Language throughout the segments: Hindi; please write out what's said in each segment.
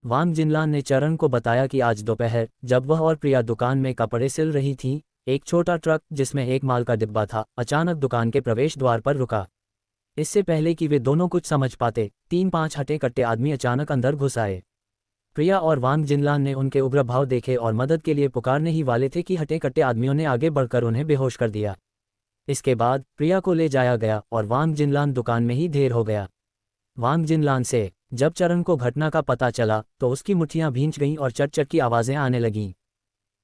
वांग जिनलान ने चरण को बताया कि आज दोपहर जब वह और प्रिया दुकान में कपड़े सिल रही थीं, एक छोटा ट्रक जिसमें एक माल का डिब्बा था अचानक दुकान के प्रवेश द्वार पर रुका। इससे पहले कि वे दोनों कुछ समझ पाते, 3-5 हटे कट्टे आदमी अचानक अंदर घुस आए। प्रिया और वांग जिनलान ने उनके उग्र भाव देखे और मदद के लिए पुकारने ही वाले थे कि हटे कट्टे आदमियों ने आगे बढ़कर उन्हें बेहोश कर दिया। इसके बाद प्रिया को ले जाया गया और वांग जिनलान दुकान में ही ढेर हो गया। वांग जिनलान से जब चरण को घटना का पता चला तो उसकी मुट्ठियां भींच गईं और चट-चट की आवाज़ें आने लगीं।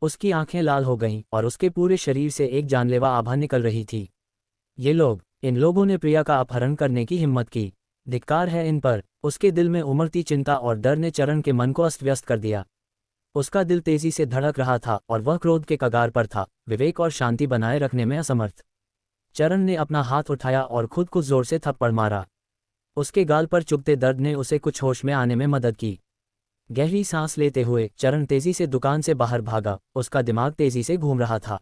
उसकी आंखें लाल हो गईं और उसके पूरे शरीर से एक जानलेवा आभा निकल रही थी। इन लोगों ने प्रिया का अपहरण करने की हिम्मत की। धिक्कार है इन पर। उसके दिल में उमड़ती चिंता और डर ने चरण के मन को अस्त व्यस्त कर दिया। उसका दिल तेजी से धड़क रहा था और वह क्रोध के कगार पर था, विवेक और शांति बनाए रखने में असमर्थ। चरण ने अपना हाथ उठाया और खुद को जोर से थप्पड़ मारा। उसके गाल पर चुभते दर्द ने उसे कुछ होश में आने में मदद की। गहरी सांस लेते हुए चरण तेजी से दुकान से बाहर भागा। उसका दिमाग तेजी से घूम रहा था।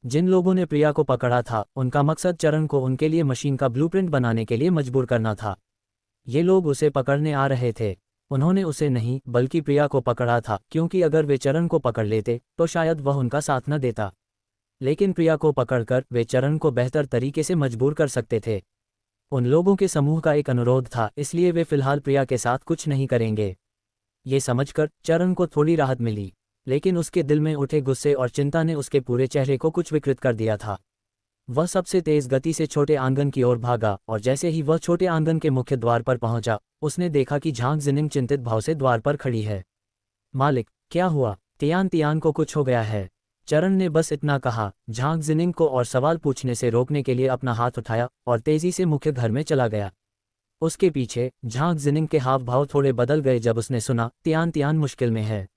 जिन लोगों ने प्रिया को पकड़ा था उनका मकसद चरण को उनके लिए मशीन का ब्लूप्रिंट बनाने के लिए मजबूर करना था। ये लोग उसे पकड़ने आ रहे थे। उन्होंने उसे नहीं बल्कि प्रिया को पकड़ा था, क्योंकि अगर वे चरण को पकड़ लेते तो शायद वह उनका साथ न देता। लेकिन प्रिया को पकड़कर वे चरण को बेहतर तरीके से मजबूर कर सकते थे। उन लोगों के समूह का एक अनुरोध था, इसलिए वे फिलहाल प्रिया के साथ कुछ नहीं करेंगे। ये समझकर चरण को थोड़ी राहत मिली, लेकिन उसके दिल में उठे गुस्से और चिंता ने उसके पूरे चेहरे को कुछ विकृत कर दिया था। वह सबसे तेज गति से छोटे आंगन की ओर भागा और जैसे ही वह छोटे आंगन के मुख्य द्वार पर पहुंचा, उसने देखा कि झांग जिनिंग चिंतित भाव से द्वार पर खड़ी है। मालिक, क्या हुआ? तियान तियान को कुछ हो गया है। चरण ने बस इतना कहा। झांग जिनिंग को और सवाल पूछने से रोकने के लिए अपना हाथ उठाया और तेजी से मुख्य घर में चला गया। उसके पीछे झांग जिनिंग के हाव भाव थोड़े बदल गए जब उसने सुना तियान तियान मुश्किल में है।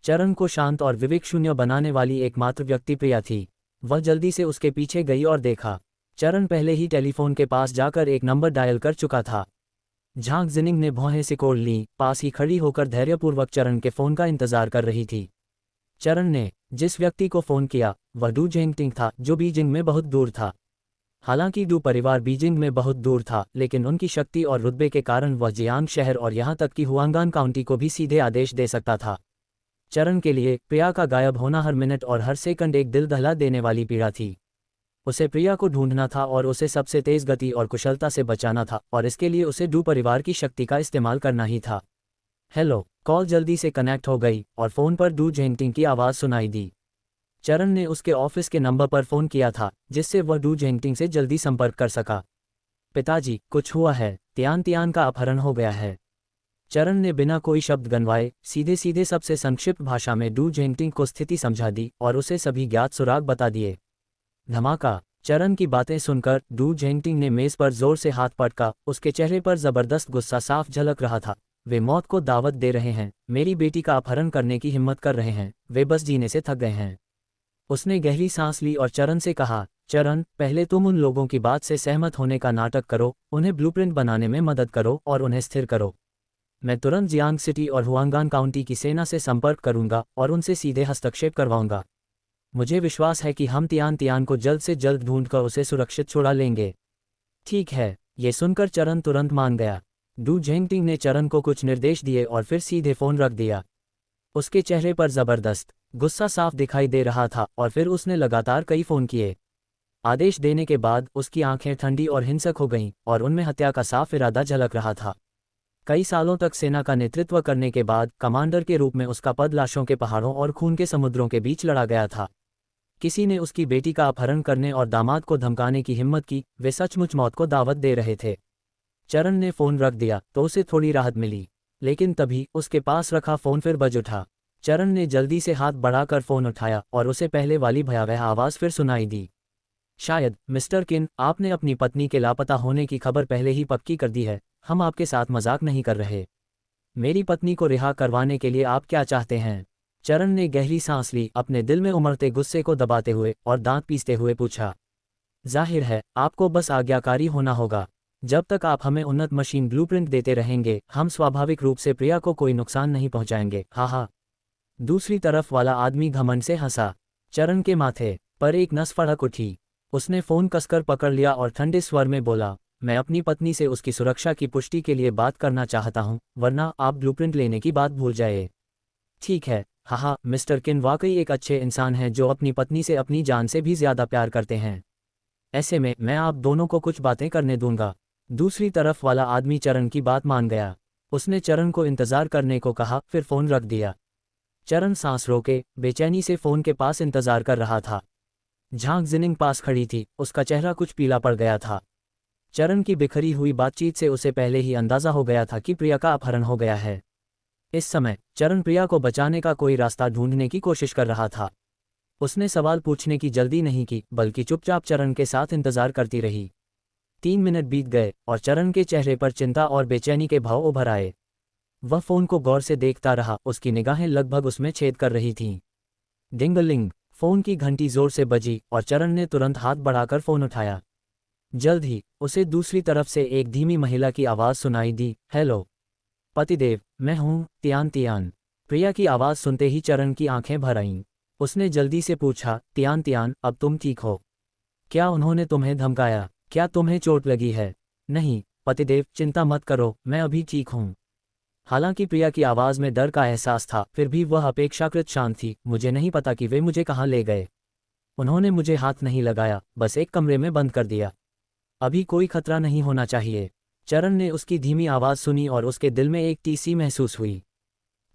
चरण को शांत और विवेक शून्य बनाने वाली एकमात्र व्यक्ति प्रिया थी। वह जल्दी से उसके पीछे गई और देखा, चरण पहले ही टेलीफोन के पास जाकर एक नंबर डायल कर चुका था। झांग जिनिंग ने भौहें सिकोड़ लीं, पास ही खड़ी होकर धैर्यपूर्वक चरण के फोन का इंतजार कर रही थी। चरण ने जिस व्यक्ति को फोन किया वह डू जेंगटिंग था, जो बीजिंग में बहुत दूर था। हालांकि डू परिवार बीजिंग में बहुत दूर था, लेकिन उनकी शक्ति और रुतबे के कारण वह जियांग शहर और यहां तक कि हुआंगान काउंटी को भी सीधे आदेश दे सकता था। चरण के लिए प्रिया का गायब होना हर मिनट और हर सेकंड एक दिल दहला देने वाली पीड़ा थी। उसे प्रिया को ढूंढना था और उसे सबसे तेज गति और कुशलता से बचाना था, और इसके लिए उसे डू परिवार की शक्ति का इस्तेमाल करना ही था। हेलो। कॉल जल्दी से कनेक्ट हो गई और फोन पर डू जेंगटिंग की आवाज़ सुनाई दी। चरण ने उसके ऑफिस के नंबर पर फ़ोन किया था, जिससे वह डू जेंगटिंग से जल्दी संपर्क कर सका। पिताजी, कुछ हुआ है। तियान तियान का अपहरण हो गया है। चरण ने बिना कोई शब्द गनवाए सीधे सीधे सबसे संक्षिप्त भाषा में डू जेंगटिंग को स्थिति समझा दी और उसे सभी ज्ञात सुराग बता दिए। धमाका। चरण की बातें सुनकर डू जेंगटिंग ने मेज पर जोर से हाथ पटका। उसके चेहरे पर जबरदस्त गुस्सा साफ झलक रहा था। वे मौत को दावत दे रहे हैं, मेरी बेटी का अपहरण करने की हिम्मत कर रहे हैं, वे बस जीने से थक गए हैं। उसने गहरी सांस ली और चरण से कहा, चरण, पहले तुम उन लोगों की बात से सहमत होने का नाटक करो, उन्हें ब्लूप्रिंट बनाने में मदद करो और उन्हें स्थिर करो। मैं तुरंत जियांग सिटी और हुआंगान काउंटी की सेना से संपर्क करूंगा और उनसे सीधे हस्तक्षेप करवाऊंगा। मुझे विश्वास है कि हम तियान तियान को जल्द से जल्द ढूंढकर उसे सुरक्षित छुड़ा लेंगे। ठीक है। ये सुनकर चरण तुरंत मान गया। डू जेंगटिंग ने चरण को कुछ निर्देश दिए और फिर सीधे फ़ोन रख दिया। उसके चेहरे पर जबरदस्त गुस्सा साफ दिखाई दे रहा था और फिर उसने लगातार कई फ़ोन किए। आदेश देने के बाद उसकी आंखें ठंडी और हिंसक हो गईं और उनमें हत्या का साफ इरादा झलक रहा था। कई सालों तक सेना का नेतृत्व करने के बाद कमांडर के रूप में उसका पद लाशों के पहाड़ों और खून के समुद्रों के बीच लड़ा गया था। किसी ने उसकी बेटी का अपहरण करने और दामाद को धमकाने की हिम्मत की। वे सचमुच मौत को दावत दे रहे थे। चरण ने फ़ोन रख दिया तो उसे थोड़ी राहत मिली, लेकिन तभी उसके पास रखा फ़ोन फिर बज उठा। चरण ने जल्दी से हाथ बढ़ाकर फ़ोन उठाया और उसे पहले वाली भयावह आवाज़ फिर सुनाई दी। शायद, मिस्टर किन, आपने अपनी पत्नी के लापता होने की खबर पहले ही पक्की कर दी है। हम आपके साथ मजाक नहीं कर रहे। मेरी पत्नी को रिहा करवाने के लिए आप क्या चाहते हैं? चरण ने गहरी सांस ली, अपने दिल में उमड़ते गुस्से को दबाते हुए और दांत पीसते हुए पूछा। जाहिर है, आपको बस आज्ञाकारी होना होगा। जब तक आप हमें उन्नत मशीन ब्लूप्रिंट देते रहेंगे, हम स्वाभाविक रूप से प्रिया को कोई नुकसान नहीं पहुंचाएंगे। हा हा। दूसरी तरफ वाला आदमी घमंड से हंसा। चरण के माथे पर एक नस फड़क उठी। उसने फ़ोन कसकर पकड़ लिया और ठंडे स्वर में बोला, मैं अपनी पत्नी से उसकी सुरक्षा की पुष्टि के लिए बात करना चाहता हूँ, वरना आप ब्लूप्रिंट लेने की बात भूल जाए। ठीक है। हाँ, मिस्टर किन वाकई एक अच्छे इंसान हैं जो अपनी पत्नी से अपनी जान से भी ज्यादा प्यार करते हैं। ऐसे में मैं आप दोनों को कुछ बातें करने दूंगा। दूसरी तरफ वाला आदमी चरण की बात मान गया। उसने चरण को इंतजार करने को कहा, फिर फोन रख दिया। चरण सांस रोके बेचैनी से फोन के पास इंतजार कर रहा था। झांग जिनिंग पास खड़ी थी, उसका चेहरा कुछ पीला पड़ गया था। चरण की बिखरी हुई बातचीत से उसे पहले ही अंदाजा हो गया था कि प्रिया का अपहरण हो गया है। इस समय चरण प्रिया को बचाने का कोई रास्ता ढूंढने की कोशिश कर रहा था। उसने सवाल पूछने की जल्दी नहीं की, बल्कि चुपचाप चरण के साथ इंतजार करती रही। 3 मिनट बीत गए और चरण के चेहरे पर चिंता और बेचैनी के भाव उभर आए। वह फोन को गौर से देखता रहा, उसकी निगाहें लगभग उसमें छेद कर रही थीं। डिंगलिंग, फोन की घंटी जोर से बजी और चरण ने तुरंत हाथ बढ़ाकर फोन उठाया। जल्द ही उसे दूसरी तरफ से एक धीमी महिला की आवाज़ सुनाई दी, हेलो पतिदेव, मैं हूँ तियान तियान। प्रिया की आवाज़ सुनते ही चरण की आंखें भर आईं। उसने जल्दी से पूछा, तियान तियान, अब तुम ठीक हो? क्या उन्होंने तुम्हें धमकाया? क्या तुम्हें चोट लगी है? नहीं पतिदेव, चिंता मत करो, मैं अभी ठीक हूँ। हालांकि प्रिया की आवाज़ में डर का एहसास था, फिर भी वह अपेक्षाकृत शांत थी। मुझे नहीं पता कि वे मुझे कहाँ ले गए। उन्होंने मुझे हाथ नहीं लगाया, बस एक कमरे में बंद कर दिया। अभी कोई खतरा नहीं होना चाहिए। चरण ने उसकी धीमी आवाज़ सुनी और उसके दिल में एक टीसी महसूस हुई।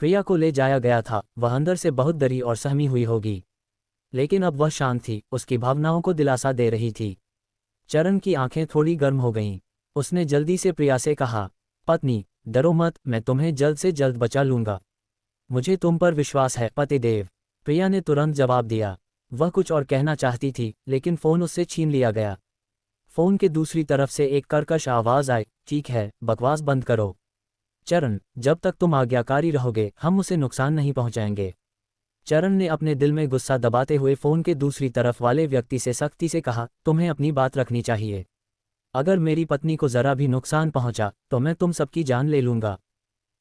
प्रिया को ले जाया गया था, वह अंदर से बहुत डरी और सहमी हुई होगी, लेकिन अब वह शांत थी, उसकी भावनाओं को दिलासा दे रही थी। चरण की आंखें थोड़ी गर्म हो गईं। उसने जल्दी से प्रिया से कहा, पत्नी डरो मत, मैं तुम्हें जल्द से जल्द बचा लूंगा। मुझे तुम पर विश्वास है पतिदेव। प्रिया ने तुरंत जवाब दिया। वह कुछ और कहना चाहती थी, लेकिन फ़ोन उससे छीन लिया गया। फ़ोन के दूसरी तरफ से एक कर्कश आवाज़ आई, ठीक है, बकवास बंद करो। चरण, जब तक तुम आज्ञाकारी रहोगे हम उसे नुकसान नहीं पहुंचाएंगे। चरण ने अपने दिल में गुस्सा दबाते हुए फ़ोन के दूसरी तरफ वाले व्यक्ति से सख्ती से कहा, तुम्हें अपनी बात रखनी चाहिए। अगर मेरी पत्नी को ज़रा भी नुकसान पहुंचा तो मैं तुम सबकी जान ले लूंगा।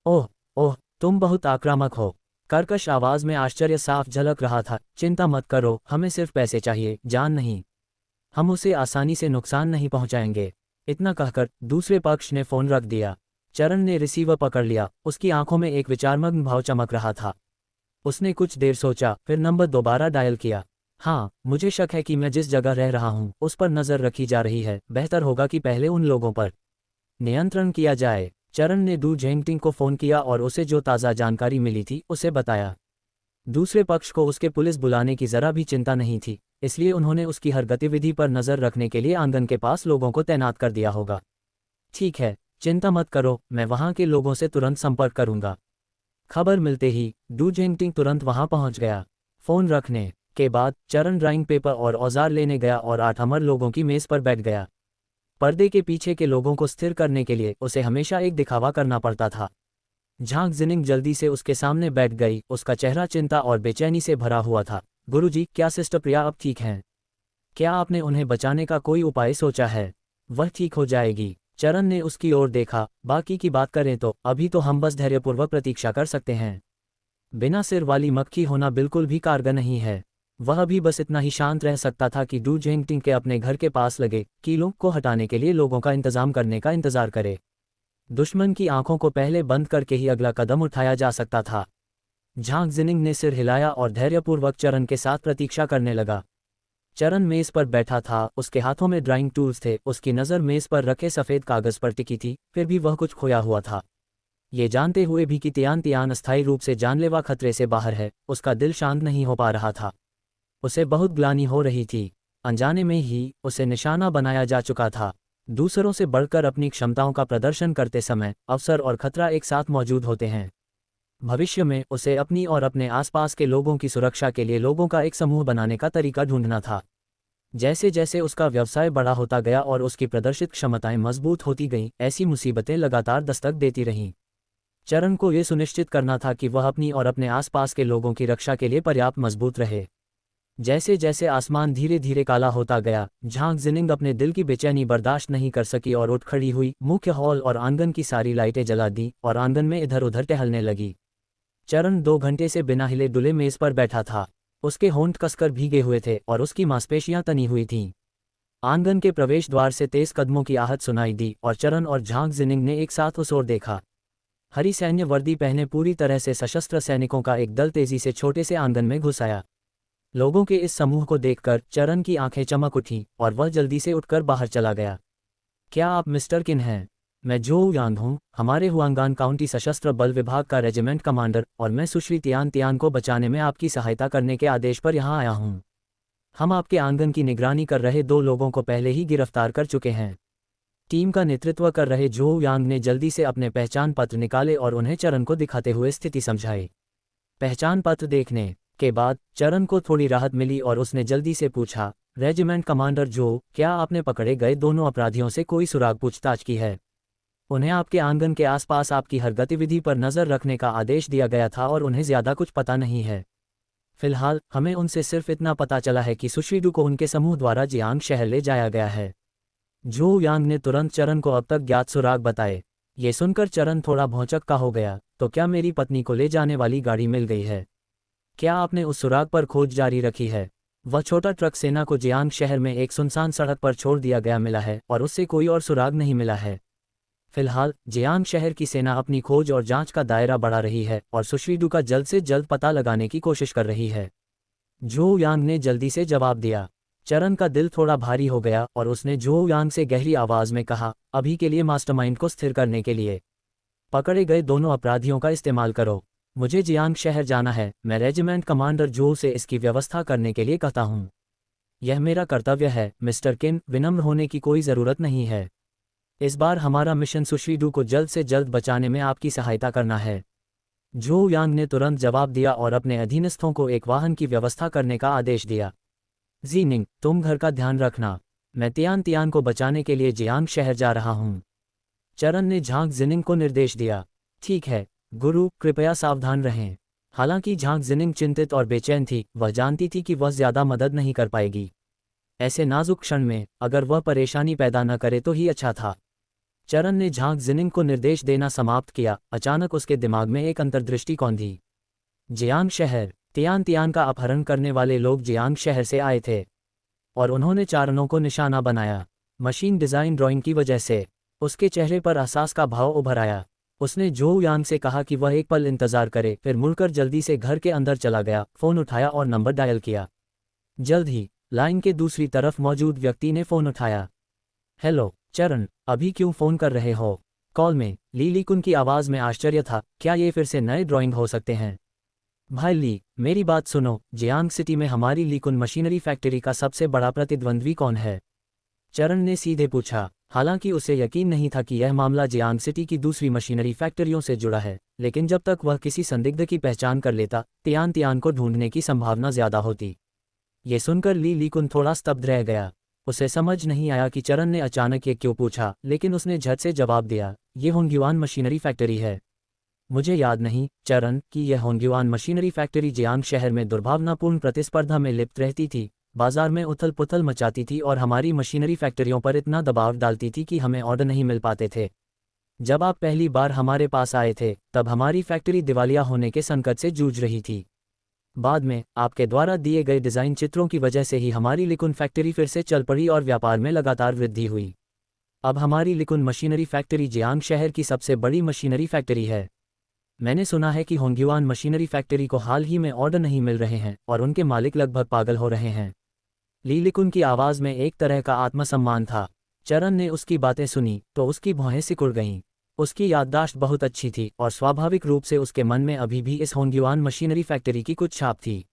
ओह ओह, तुम बहुत आक्रामक हो। कर्कश आवाज़ में आश्चर्य साफ झलक रहा था। चिंता मत करो, हमें सिर्फ पैसे चाहिए, जान नहीं। हम उसे आसानी से नुकसान नहीं पहुंचाएंगे। इतना कहकर दूसरे पक्ष ने फ़ोन रख दिया। चरण ने रिसीवर पकड़ लिया, उसकी आंखों में एक विचारमग्न भाव चमक रहा था। उसने कुछ देर सोचा, फिर नंबर दोबारा डायल किया। हाँ, मुझे शक है कि मैं जिस जगह रह रहा हूँ उस पर नज़र रखी जा रही है। बेहतर होगा कि पहले उन लोगों पर नियंत्रण किया जाए। चरण ने डू जेंगटिंग को फ़ोन किया और उसे जो ताज़ा जानकारी मिली थी उसे बताया। दूसरे पक्ष को उसके पुलिस बुलाने की ज़रा भी चिंता नहीं थी, इसलिए उन्होंने उसकी हर गतिविधि पर नज़र रखने के लिए आंगन के पास लोगों को तैनात कर दिया होगा। ठीक है, चिंता मत करो, मैं वहाँ के लोगों से तुरंत संपर्क करूँगा। खबर मिलते ही डू जेंगटिंग तुरंत वहाँ पहुँच गया। फ़ोन रखने के बाद चरण ड्राइंग पेपर और औजार लेने गया और 8 अमर लोगों की मेज़ पर बैठ गया। पर्दे के पीछे के लोगों को स्थिर करने के लिए उसे हमेशा एक दिखावा करना पड़ता था। झांग जिनिंग जल्दी से उसके सामने बैठ गई, उसका चेहरा चिंता और बेचैनी से भरा हुआ था। गुरुजी, क्या सिस्टर प्रिया अब ठीक हैं? क्या आपने उन्हें बचाने का कोई उपाय सोचा है? वह ठीक हो जाएगी। चरण ने उसकी ओर देखा, बाकी की बात करें तो अभी तो हम बस धैर्यपूर्वक प्रतीक्षा कर सकते हैं। बिना सिर वाली मक्खी होना बिल्कुल भी कारगर नहीं है। वह भी बस इतना ही शांत रह सकता था कि डू जेंगटिंग के अपने घर के पास लगे कीलों को हटाने के लिए लोगों का इंतजाम करने का इंतजार करे। दुश्मन की आंखों को पहले बंद करके ही अगला कदम उठाया जा सकता था। झांग जिनिंग ने सिर हिलाया और धैर्यपूर्वक चरण के साथ प्रतीक्षा करने लगा। चरण मेज़ पर बैठा था, उसके हाथों में ड्राइंग टूल्स थे, उसकी नज़र मेज़ पर रखे सफ़ेद कागज़ पर टिकी थी, फिर भी वह कुछ खोया हुआ था। ये जानते हुए भी कि तियान तियान अस्थायी रूप से जानलेवा खतरे से बाहर है, उसका दिल शांत नहीं हो पा रहा था। उसे बहुत ग्लानि हो रही थी। अनजाने में ही उसे निशाना बनाया जा चुका था। दूसरों से बढ़कर अपनी क्षमताओं का प्रदर्शन करते समय अवसर और खतरा एक साथ मौजूद होते हैं। भविष्य में उसे अपनी और अपने आसपास के लोगों की सुरक्षा के लिए लोगों का एक समूह बनाने का तरीका ढूंढना था। जैसे जैसे उसका व्यवसाय बड़ा होता गया और उसकी प्रदर्शित क्षमताएं मजबूत होती गईं, ऐसी मुसीबतें लगातार दस्तक देती रहीं। चरण को यह सुनिश्चित करना था कि वह अपनी और अपने आसपास के लोगों की रक्षा के लिए पर्याप्त मजबूत रहे। जैसे जैसे आसमान धीरे धीरे काला होता गया, झांग जिनिंग अपने दिल की बेचैनी बर्दाश्त नहीं कर सकी और उठ खड़ी हुई, मुख्य हॉल और आंगन की सारी लाइटें जला दी और आंगन में इधर उधर टहलने लगी। चरण 2 घंटे से बिना हिले डुले मेज़ पर बैठा था। उसके होंठ कसकर भीगे हुए थे और उसकी मांसपेशियां तनी हुई थीं। आंगन के प्रवेश द्वार से तेज कदमों की आहट सुनाई दी और चरण और झांग जिनिंग ने एक साथ उस ओर देखा। हरी सैन्य वर्दी पहने पूरी तरह से सशस्त्र सैनिकों का एक दल तेजी से छोटे से आंगन में घुस आया। लोगों के इस समूह को देखकर चरण की आंखें चमक उठीं और वह जल्दी से उठकर बाहर चला गया। क्या आप मिस्टर किन हैं? मैं जो यांग हूँ, हमारे हुआंगान काउंटी सशस्त्र बल विभाग का रेजिमेंट कमांडर, और मैं सुश्री तियान तियान को बचाने में आपकी सहायता करने के आदेश पर यहाँ आया हूँ। हम आपके आंगन की निगरानी कर रहे 2 लोगों को पहले ही गिरफ्तार कर चुके हैं। टीम का नेतृत्व कर रहे जो यांग ने जल्दी से अपने पहचान पत्र निकाले और उन्हें चरण को दिखाते हुए स्थिति समझाई। पहचान पत्र देखने के बाद चरण को थोड़ी राहत मिली और उसने जल्दी से पूछा, रेजिमेंट कमांडर जो, क्या आपने पकड़े गए दोनों अपराधियों से कोई सुराग पूछताछ की है? उन्हें आपके आंगन के आसपास आपकी हर गतिविधि पर नज़र रखने का आदेश दिया गया था और उन्हें ज़्यादा कुछ पता नहीं है। फिलहाल हमें उनसे सिर्फ इतना पता चला है कि सुश्रीडू को उनके समूह द्वारा जियांग शहर ले जाया गया है। जो यांग ने तुरंत चरण को अब तक ज्ञात सुराग बताए। ये सुनकर चरण थोड़ा भौंचक्का हो गया। तो क्या मेरी पत्नी को ले जाने वाली गाड़ी मिल गई है? क्या आपने उस सुराग पर खोज जारी रखी है? वह छोटा ट्रक सेना को जियांग शहर में एक सुनसान सड़क पर छोड़ दिया गया मिला है और उससे कोई और सुराग नहीं मिला है। फिलहाल जियांग शहर की सेना अपनी खोज और जांच का दायरा बढ़ा रही है और सुश्रीडू का जल्द से जल्द पता लगाने की कोशिश कर रही है। जो यांग ने जल्दी से जवाब दिया। चरण का दिल थोड़ा भारी हो गया और उसने जो यांग से गहरी आवाज में कहा, अभी के लिए मास्टरमाइंड को स्थिर करने के लिए पकड़े गए दोनों अपराधियों का इस्तेमाल करो। मुझे जियांग शहर जाना है। मैं रेजिमेंट कमांडर जो से इसकी व्यवस्था करने के लिए कहता हूँ। यह मेरा कर्तव्य है मिस्टर किन, विनम्र होने की कोई ज़रूरत नहीं है। इस बार हमारा मिशन सुश्रीडू को जल्द से जल्द बचाने में आपकी सहायता करना है। जो यांग ने तुरंत जवाब दिया और अपने अधीनस्थों को एक वाहन की व्यवस्था करने का आदेश दिया। जीनिंग, तुम घर का ध्यान रखना। मैं तियान तियान को बचाने के लिए जियांग शहर जा रहा हूँ। चरण ने झांग जिनिंग को निर्देश दिया। ठीक है गुरु, कृपया सावधान रहें। हालांकि झांग जिनिंग चिंतित और बेचैन थी। वह जानती थी कि वह ज़्यादा मदद नहीं कर पाएगी। ऐसे नाजुक क्षण में अगर वह परेशानी पैदा न करे तो ही अच्छा था। चरण ने झांग जिनिंग को निर्देश देना समाप्त किया। अचानक उसके दिमाग में एक अंतर्दृष्टि कौंधी। जियांग शहर, तियान तियान का अपहरण करने वाले लोग जियांग शहर से आए थे और उन्होंने चारणों को निशाना बनाया। मशीन डिज़ाइन ड्राइंग की वजह से उसके चेहरे पर एहसास का भाव उभर आया। उसने जो यांग से कहा कि वह एक पल इंतजार करे, फिर मुड़कर जल्दी से घर के अंदर चला गया, फ़ोन उठाया और नंबर डायल किया। जल्द ही लाइन के दूसरी तरफ मौजूद व्यक्ति ने फ़ोन उठाया। हेलो चरण, अभी क्यों फ़ोन कर रहे हो? कॉल में ली लिकुन की आवाज़ में आश्चर्य था। क्या ये फिर से नए ड्राइंग हो सकते हैं? भाई ली, मेरी बात सुनो। जियांग सिटी में हमारी लिकुन मशीनरी फैक्ट्री का सबसे बड़ा प्रतिद्वंद्वी कौन है? चरण ने सीधे पूछा। हालांकि उसे यकीन नहीं था कि यह मामला जियांग सिटी की दूसरी मशीनरी फैक्ट्रियों से जुड़ा है, लेकिन जब तक वह किसी संदिग्ध की पहचान कर लेता, तियान तियान को ढूंढने की संभावना ज़्यादा होती। ये सुनकर ली लिकुन थोड़ा स्तब्ध रह गया। उसे समझ नहीं आया कि चरण ने अचानक ये क्यों पूछा, लेकिन उसने झट से जवाब दिया, ये होंग्युआन मशीनरी फैक्ट्री है। मुझे याद नहीं चरण कि यह होंग्युआन मशीनरी फैक्ट्री जियांग शहर में दुर्भावनापूर्ण प्रतिस्पर्धा में लिप्त रहती थी, बाजार में उथल पुथल मचाती थी और हमारी मशीनरी फैक्ट्रियों पर इतना दबाव डालती थी कि हमें ऑर्डर नहीं मिल पाते थे। जब आप पहली बार हमारे पास आए थे तब हमारी फैक्ट्री दिवालिया होने के संकट से जूझ रही थी। बाद में आपके द्वारा दिए गए डिज़ाइन चित्रों की वजह से ही हमारी लिकुन फैक्ट्री फिर से चल पड़ी और व्यापार में लगातार वृद्धि हुई। अब हमारी लिकुन मशीनरी फैक्ट्री जियांग शहर की सबसे बड़ी मशीनरी फैक्ट्री है। मैंने सुना है कि होंग्युआन मशीनरी फैक्ट्री को हाल ही में ऑर्डर नहीं मिल रहे हैं और उनके मालिक लगभग पागल हो रहे हैं। ली लिकुन की आवाज़ में एक तरह का आत्मसम्मान था। चरण ने उसकी बातें सुनी तो उसकी भौहें सिकुड़ गईं। उसकी याददाश्त बहुत अच्छी थी और स्वाभाविक रूप से उसके मन में अभी भी इस होंग्युआन मशीनरी फैक्ट्री की कुछ छाप थी।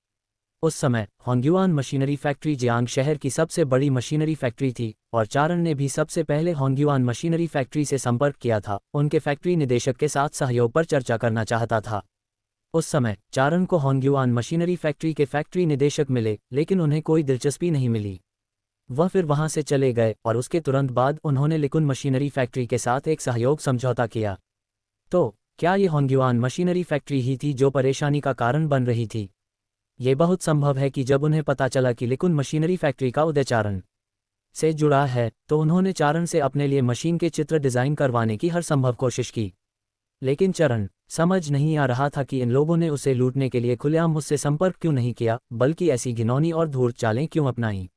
उस समय होंग्युआन मशीनरी फैक्ट्री जियांग शहर की सबसे बड़ी मशीनरी फैक्ट्री थी और चारण ने भी सबसे पहले होंग्युआन मशीनरी फैक्ट्री से संपर्क किया था। उनके फैक्ट्री निदेशक के साथ सहयोग पर चर्चा करना चाहता था। उस समय चारण को होंग्युआन मशीनरी फैक्ट्री के फैक्ट्री निदेशक मिले, लेकिन उन्हें कोई दिलचस्पी नहीं मिली। वह फिर वहां से चले गए और उसके तुरंत बाद उन्होंने लिकुन मशीनरी फैक्ट्री के साथ एक सहयोग समझौता किया। तो क्या ये होंग्युआन मशीनरी फैक्ट्री ही थी जो परेशानी का कारण बन रही थी? ये बहुत संभव है कि जब उन्हें पता चला कि लिकुन मशीनरी फैक्ट्री का उदय चारण से जुड़ा है तो उन्होंने चारण से अपने लिए मशीन के चित्र डिज़ाइन करवाने की हर संभव कोशिश की। लेकिन चरण समझ नहीं आ रहा था कि इन लोगों ने उसे लूटने के लिए खुलेआम मुझसे संपर्क क्यों नहीं किया, बल्कि ऐसी घिनौनी और धूर्त चालें क्यों अपनाई।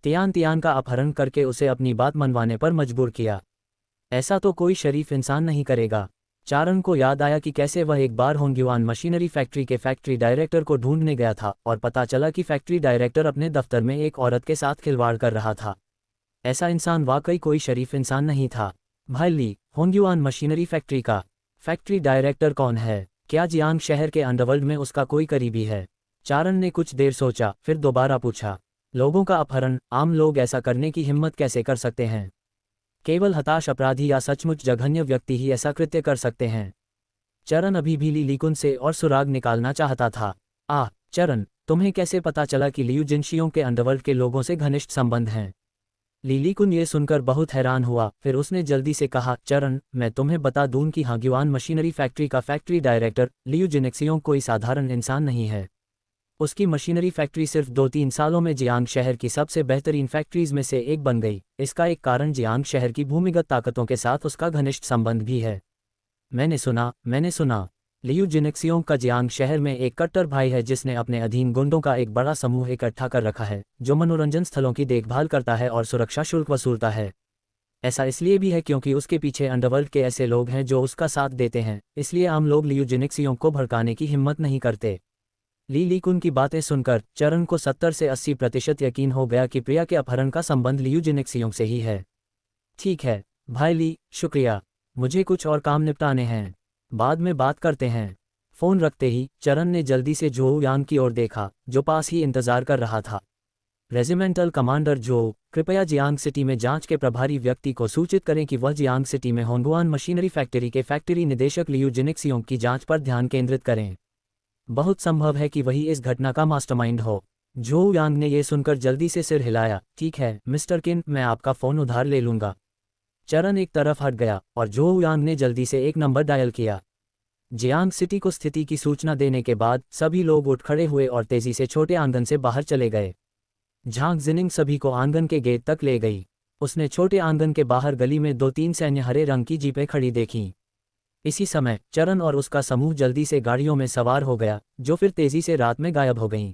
तियान तियान का अपहरण करके उसे अपनी बात मनवाने पर मजबूर किया। ऐसा तो कोई शरीफ इंसान नहीं करेगा। चारण को याद आया कि कैसे वह एक बार होंग्युआन मशीनरी फैक्ट्री के फैक्ट्री डायरेक्टर को ढूंढने गया था और पता चला कि फैक्ट्री डायरेक्टर अपने दफ्तर में एक औरत के साथ खिलवाड़ कर रहा था। ऐसा इंसान वाकई कोई शरीफ इंसान नहीं था। भाई ली, होंग्युआन मशीनरी फैक्ट्री का फैक्ट्री डायरेक्टर कौन है? क्या जियांग शहर के अंडरवर्ल्ड में उसका कोई करीबी है? चारण ने कुछ देर सोचा, फिर दोबारा पूछा, लोगों का अपहरण, आम लोग ऐसा करने की हिम्मत कैसे कर सकते हैं? केवल हताश अपराधी या सचमुच जघन्य व्यक्ति ही ऐसा कृत्य कर सकते हैं। चरण अभी भी ली लीकुन से और सुराग निकालना चाहता था। चरण, तुम्हें कैसे पता चला कि लियू जिनशियों के अंडरवर्ल्ड के लोगों से घनिष्ठ संबंध हैं? ली लीकुन ये सुनकर बहुत हैरान हुआ, फिर उसने जल्दी से कहा, चरण, मैं तुम्हें बता दूं कि होंग्युआन मशीनरी फैक्ट्री का फैक्ट्री डायरेक्टर लियू जिनेक्सियोंग कोई साधारण इंसान नहीं है। उसकी मशीनरी फैक्ट्री सिर्फ 2-3 सालों में जियांग शहर की सबसे बेहतरीन फैक्ट्रीज में से एक बन गई। इसका एक कारण जियांग शहर की भूमिगत ताकतों के साथ उसका घनिष्ठ संबंध भी है। मैंने सुना लियू जिनेक्सियोंग का जियांग शहर में एक कट्टर भाई है जिसने अपने अधीन गुंडों का एक बड़ा समूह इकट्ठा कर रखा है जो मनोरंजन स्थलों की देखभाल करता है और सुरक्षा शुल्क वसूलता है। ऐसा इसलिए भी है क्योंकि उसके पीछे अंडरवर्ल्ड के ऐसे लोग हैं जो उसका साथ देते हैं, इसलिए आम लोग लियू जिनेक्सियोंग को भड़काने की हिम्मत नहीं करते। ली लीकुन की बातें सुनकर चरण को 70 से 80% यकीन हो गया कि प्रिया के अपहरण का संबंध लियू जिनेक्सियोंग से ही है। ठीक है भाई ली, शुक्रिया, मुझे कुछ और काम निपटाने हैं, बाद में बात करते हैं। फोन रखते ही चरण ने जल्दी से जोऊ यांग की ओर देखा जो पास ही इंतजार कर रहा था। रेजिमेंटल कमांडर जोऊ, कृपया जियांग सिटी में जांच के प्रभारी व्यक्ति को सूचित करें कि वह जियांग सिटी में होंगुआन मशीनरी फैक्ट्री के फैक्ट्री निदेशक लियू जिनेक्सियोंग की जांच पर ध्यान केंद्रित करें। बहुत संभव है कि वही इस घटना का मास्टरमाइंड हो। जोऊ यांग ने यह सुनकर जल्दी से सिर हिलाया। ठीक है मिस्टर किन, मैं आपका फ़ोन उधार ले लूँगा। चरण एक तरफ हट गया और जोऊ यांग ने जल्दी से एक नंबर डायल किया। जियांग सिटी को स्थिति की सूचना देने के बाद सभी लोग उठ खड़े हुए और तेजी से छोटे आंगन से बाहर चले गए। झांग जिनिंग सभी को आंगन के गेट तक ले गई। उसने छोटे आंगन के बाहर गली में 2-3 सैन्य हरे रंग की जीपें खड़ी देखीं। इसी समय चरण और उसका समूह जल्दी से गाड़ियों में सवार हो गया जो फिर तेजी से रात में गायब हो गईं।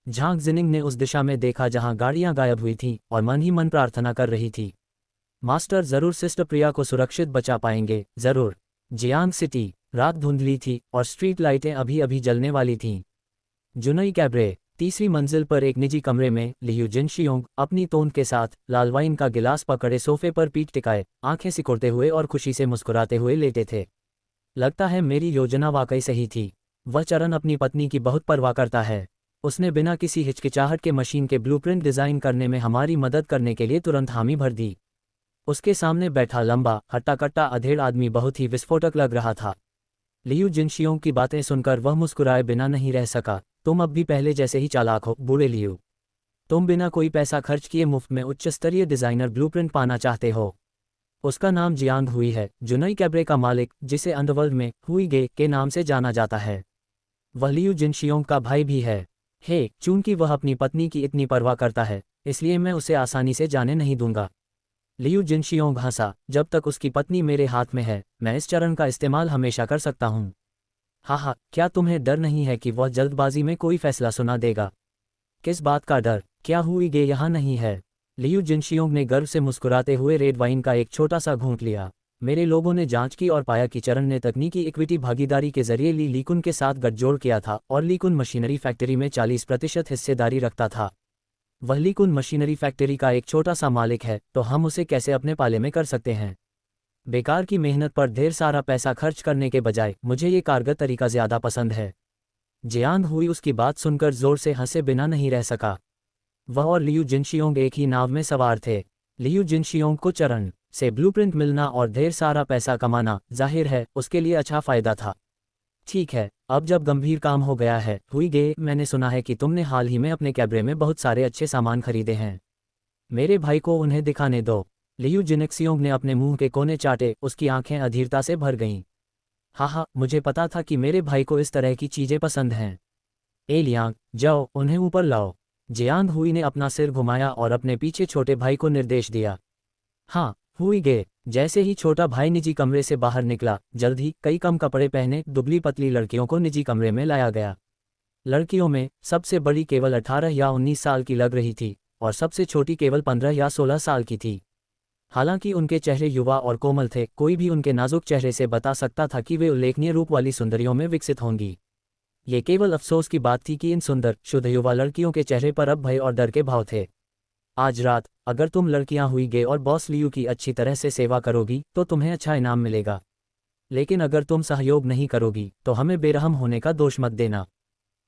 झांग जिनिंग ने उस दिशा में देखा जहां गाड़ियां गायब हुई थीं और मन ही मन प्रार्थना कर रही थी, मास्टर जरूर सिस्टर प्रिया को सुरक्षित बचा पाएंगे, जरूर। जियांग सिटी, रात धुंधली थी और स्ट्रीट लाइटें अभी अभी जलने वाली थीं। जुनई कैबरे, तीसरी मंजिल पर एक निजी कमरे में लियू जिनशियोंग अपनी तोंद के साथ लाल वाइन का गिलास पकड़े सोफे पर पीठ टिकाए, आंखें सिकुड़ते हुए और खुशी से मुस्कुराते हुए लेटे थे। लगता है मेरी योजना वाकई सही थी। वह चरण अपनी पत्नी की बहुत परवाह करता है। उसने बिना किसी हिचकिचाहट के मशीन के ब्लूप्रिंट डिज़ाइन करने में हमारी मदद करने के लिए तुरंत हामी भर दी। उसके सामने बैठा लंबा हट्टा-कट्टा अधेड़ आदमी बहुत ही विस्फोटक लग रहा था। लियू जिनशियोंग की बातें सुनकर वह मुस्कुराए बिना नहीं रह सका। तुम अब भी पहले जैसे ही चालाक हो, बूढ़े लियू। तुम बिना कोई पैसा खर्च किए मुफ्त में उच्च स्तरीय डिज़ाइनर ब्लूप्रिंट पाना चाहते हो। उसका नाम जियांग हुई है, जुनई कैबरे का मालिक, जिसे अंडरवर्ल्ड में हुई गे के नाम से जाना जाता है। वह लियू जिनशियोंग का भाई भी है। चूंकि वह अपनी पत्नी की इतनी परवाह करता है, इसलिए मैं उसे आसानी से जाने नहीं दूंगा। लियू जिनशियोंग हंसा, जब तक उसकी पत्नी मेरे हाथ में है, मैं इस चरण का इस्तेमाल हमेशा कर सकता हूँ। हाँ, क्या तुम्हें डर नहीं है कि वह जल्दबाजी में कोई फैसला सुना देगा? किस बात का डर? क्या हुई गे यहाँ नहीं है? लियू जिनशियोंग ने गर्व से मुस्कुराते हुए रेड वाइन का एक छोटा सा घूंट लिया। मेरे लोगों ने जांच की और पाया कि चरण ने तकनीकी इक्विटी भागीदारी के जरिए ली लीकुन के साथ गठजोड़ किया था और लीकुन मशीनरी फैक्ट्री में 40% हिस्सेदारी रखता था। वह लीकुन मशीनरी फैक्ट्री का एक छोटा सा मालिक है, तो हम उसे कैसे अपने पाले में कर सकते हैं? बेकार की मेहनत पर ढेर सारा पैसा खर्च करने के बजाय मुझे ये कारगर तरीका ज़्यादा पसंद है। जियांग हुई उसकी बात सुनकर जोर से हंसे बिना नहीं रह सका। वह और लियू जिनशियोंग एक ही नाव में सवार थे। लियू जिनशियोंग को चरण से ब्लूप्रिंट मिलना और ढेर सारा पैसा कमाना, जाहिर है, उसके लिए अच्छा फायदा था। ठीक है, अब जब गंभीर काम हो गया है, हुई गे, मैंने सुना है कि तुमने हाल ही में अपने कैबरे में बहुत सारे अच्छे सामान खरीदे हैं। मेरे भाई को उन्हें दिखाने दो। लियू जिनेक्सियोंग ने अपने मुंह के कोने चाटे, उसकी आंखें अधीरता से भर गईं। हाँ, मुझे पता था कि मेरे भाई को इस तरह की चीज़ें पसंद हैं। लियांग, जाओ उन्हें ऊपर लाओ। जियांग हुई ने अपना सिर घुमाया और अपने पीछे छोटे भाई को निर्देश दिया। हाँ, हुई गे। जैसे ही छोटा भाई निजी कमरे से बाहर निकला, जल्द ही कई कम कपड़े पहने दुबली पतली लड़कियों को निजी कमरे में लाया गया। लड़कियों में सबसे बड़ी केवल 18 या 19 साल की लग रही थी, और सबसे छोटी केवल 15 या 16 साल की थी। हालांकि उनके चेहरे युवा और कोमल थे, कोई भी उनके नाजुक चेहरे से बता सकता था कि वे उल्लेखनीय रूप वाली सुंदरियों में विकसित होंगी। ये केवल अफसोस की बात थी कि इन सुंदर, शुद्ध युवा लड़कियों के चेहरे पर अब भय और डर के भाव थे। आज रात अगर तुम लड़कियां हुई गे और बॉस लियू की अच्छी तरह से सेवा करोगी तो तुम्हें अच्छा इनाम मिलेगा, लेकिन अगर तुम सहयोग नहीं करोगी तो हमें बेरहम होने का दोष मत देना।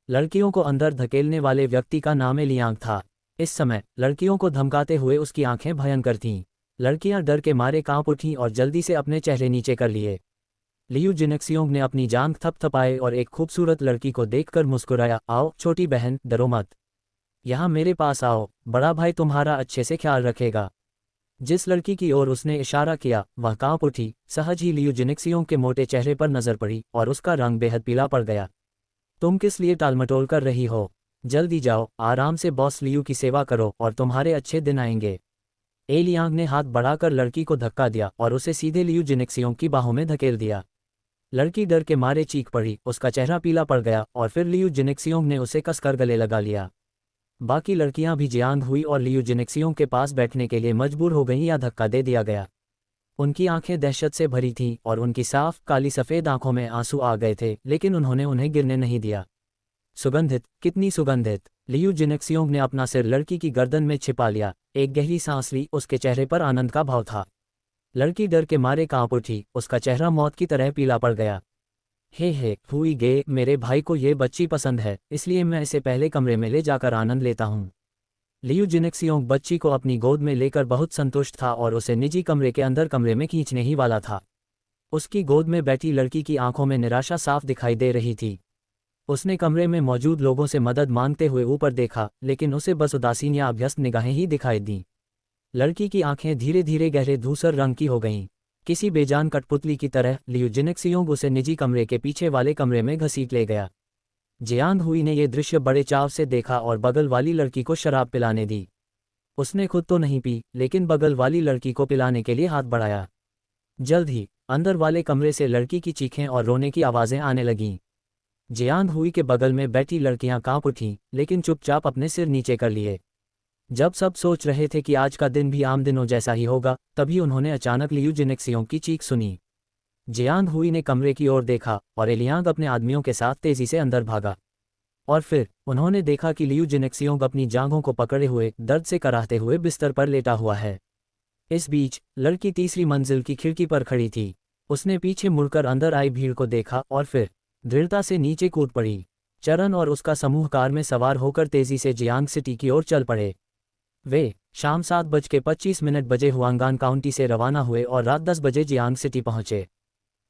लड़कियों को अंदर धकेलने वाले व्यक्ति का नाम एलियांग था। इस समय लड़कियों को धमकाते हुए उसकी आंखें भयंकर थीं। लड़कियां डर के मारे कांप उठीं और जल्दी से अपने चेहरे नीचे कर लिए। लियू जिनेक्सियोंग ने अपनी जांघ थपथपाए और एक खूबसूरत लड़की को देखकर मुस्कुराया। आओ छोटी बहन, डरो मत, यहाँ मेरे पास आओ, बड़ा भाई तुम्हारा अच्छे से ख्याल रखेगा। जिस लड़की की ओर उसने इशारा किया वह कांप उठी। सहज ही लियू जिनेक्सियोंग के मोटे चेहरे पर नजर पड़ी और उसका रंग बेहद पीला पड़ गया। तुम किस लिए टालमटोल कर रही हो? जल्दी जाओ, आराम से बॉस लियू की सेवा करो और तुम्हारे अच्छे दिन आएंगे। एलियांग ने हाथ बढ़ाकर लड़की को धक्का दिया और उसे सीधे लियू जिनेक्सियोंग की बाहों में धकेल दिया। लड़की डर के मारे चीख पड़ी, उसका चेहरा पीला पड़ गया और फिर लियू जिनेक्सियोंग ने उसे कसकर गले लगा लिया। बाकी लड़कियां भी जियांग हुई और लियू जिनेक्सियोंग के पास बैठने के लिए मजबूर हो गईं या धक्का दे दिया गया। उनकी आंखें दहशत से भरी थीं और उनकी साफ काली सफ़ेद आंखों में आंसू आ गए थे, लेकिन उन्होंने उन्हें गिरने नहीं दिया। सुगंधित, कितनी सुगंधित! लियू जिनेक्सियोंग ने अपना सिर लड़की की गर्दन में छिपा लिया। एक गहरी सांस ली, उसके चेहरे पर आनंद का भाव था। लड़की डर के मारे कांप उठी, उसका चेहरा मौत की तरह पीला पड़ गया। हे हुई गे, मेरे भाई को ये बच्ची पसंद है, इसलिए मैं इसे पहले कमरे में ले जाकर आनंद लेता हूँ। लियू जिनेक्सियोंग बच्ची को अपनी गोद में लेकर बहुत संतुष्ट था और उसे निजी कमरे के अंदर कमरे में खींचने ही वाला था। उसकी गोद में बैठी लड़की की आंखों में निराशा साफ दिखाई दे रही थी। उसने कमरे में मौजूद लोगों से मदद मांगते हुए ऊपर देखा, लेकिन उसे बस उदासीन या अभ्यस्त निगाहें ही दिखाई दीं। लड़की की आंखें धीरे धीरे गहरे धूसर रंग की हो गईं। किसी बेजान कठपुतली की तरह लियू जिनेक्सियोंग उसे निजी कमरे के पीछे वाले कमरे में घसीट ले गया। जियांग हुई ने यह दृश्य बड़े चाव से देखा और बगल वाली लड़की को शराब पिलाने दी। उसने खुद तो नहीं पी, लेकिन बगल वाली लड़की को पिलाने के लिए हाथ बढ़ाया। जल्द ही अंदर वाले कमरे से लड़की की चीखें और रोने की आवाज़ें आने लगीं। जियांग हुई के बगल में बैठी लड़कियां कांप उठीं, लेकिन चुपचाप अपने सिर नीचे कर लिए। जब सब सोच रहे थे कि आज का दिन भी आम दिनों जैसा ही होगा, तभी उन्होंने अचानक लियू जिनेक्सियोंग की चीख सुनी। जियांग हुई ने कमरे की ओर देखा और एलियांग अपने आदमियों के साथ तेजी से अंदर भागा। और फिर उन्होंने देखा कि लियू जिनेक्सियोंग अपनी जांघों को पकड़े हुए दर्द से कराहते हुए बिस्तर पर लेटा हुआ है। इस बीच लड़की तीसरी मंजिल की खिड़की पर खड़ी थी। उसने पीछे मुड़कर अंदर आई भीड़ को देखा और फिर दृढ़ता से नीचे कूद पड़ी। चरण और उसका समूह कार में सवार होकर तेजी से जियांग सिटी की ओर चल पड़े। वे शाम 7:25 बजे हुआंगान काउंटी से रवाना हुए और रात 10 बजे जियांग सिटी पहुंचे।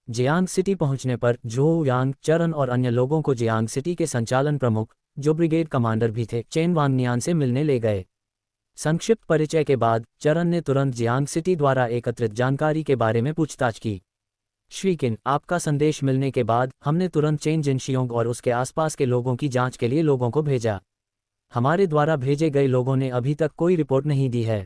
जियांग सिटी पहुंचने पर जोऊ यांग, चरण और अन्य लोगों को जियांग सिटी के संचालन प्रमुख, जो ब्रिगेड कमांडर भी थे, चेन वांगनियान से मिलने ले गए। संक्षिप्त परिचय के बाद चरण ने तुरंत जियांग सिटी द्वारा एकत्रित जानकारी के बारे में पूछताछ की। श्री किन, आपका संदेश मिलने के बाद हमने तुरंत चेन जिनशियोंग और उसके आसपास के लोगों की जांच के लिए लोगों को भेजा। हमारे द्वारा भेजे गए लोगों ने अभी तक कोई रिपोर्ट नहीं दी है।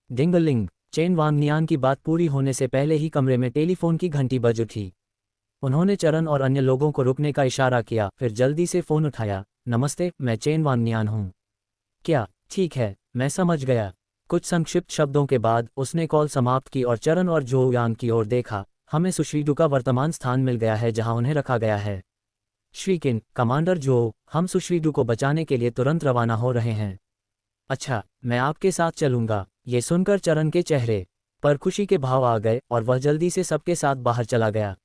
डिंगलिंग, चेन वांगनियान की बात पूरी होने से पहले ही कमरे में टेलीफोन की घंटी बज उठी। उन्होंने चरण और अन्य लोगों को रुकने का इशारा किया, फिर जल्दी से फ़ोन उठाया। नमस्ते, मैं चेन वांगनियान हूँ। क्या? ठीक है, मैं समझ गया। कुछ संक्षिप्त शब्दों के बाद उसने कॉल समाप्त की और चरण और जोऊ यांग की ओर देखा। हमें सुश्रीडू का वर्तमान स्थान मिल गया है जहां उन्हें रखा गया है। श्री किन, कमांडर जोऊ, हम सुश्रीडू को बचाने के लिए तुरंत रवाना हो रहे हैं। अच्छा, मैं आपके साथ चलूंगा। ये सुनकर चरण के चेहरे पर खुशी के भाव आ गए और वह जल्दी से सबके साथ बाहर चला गया।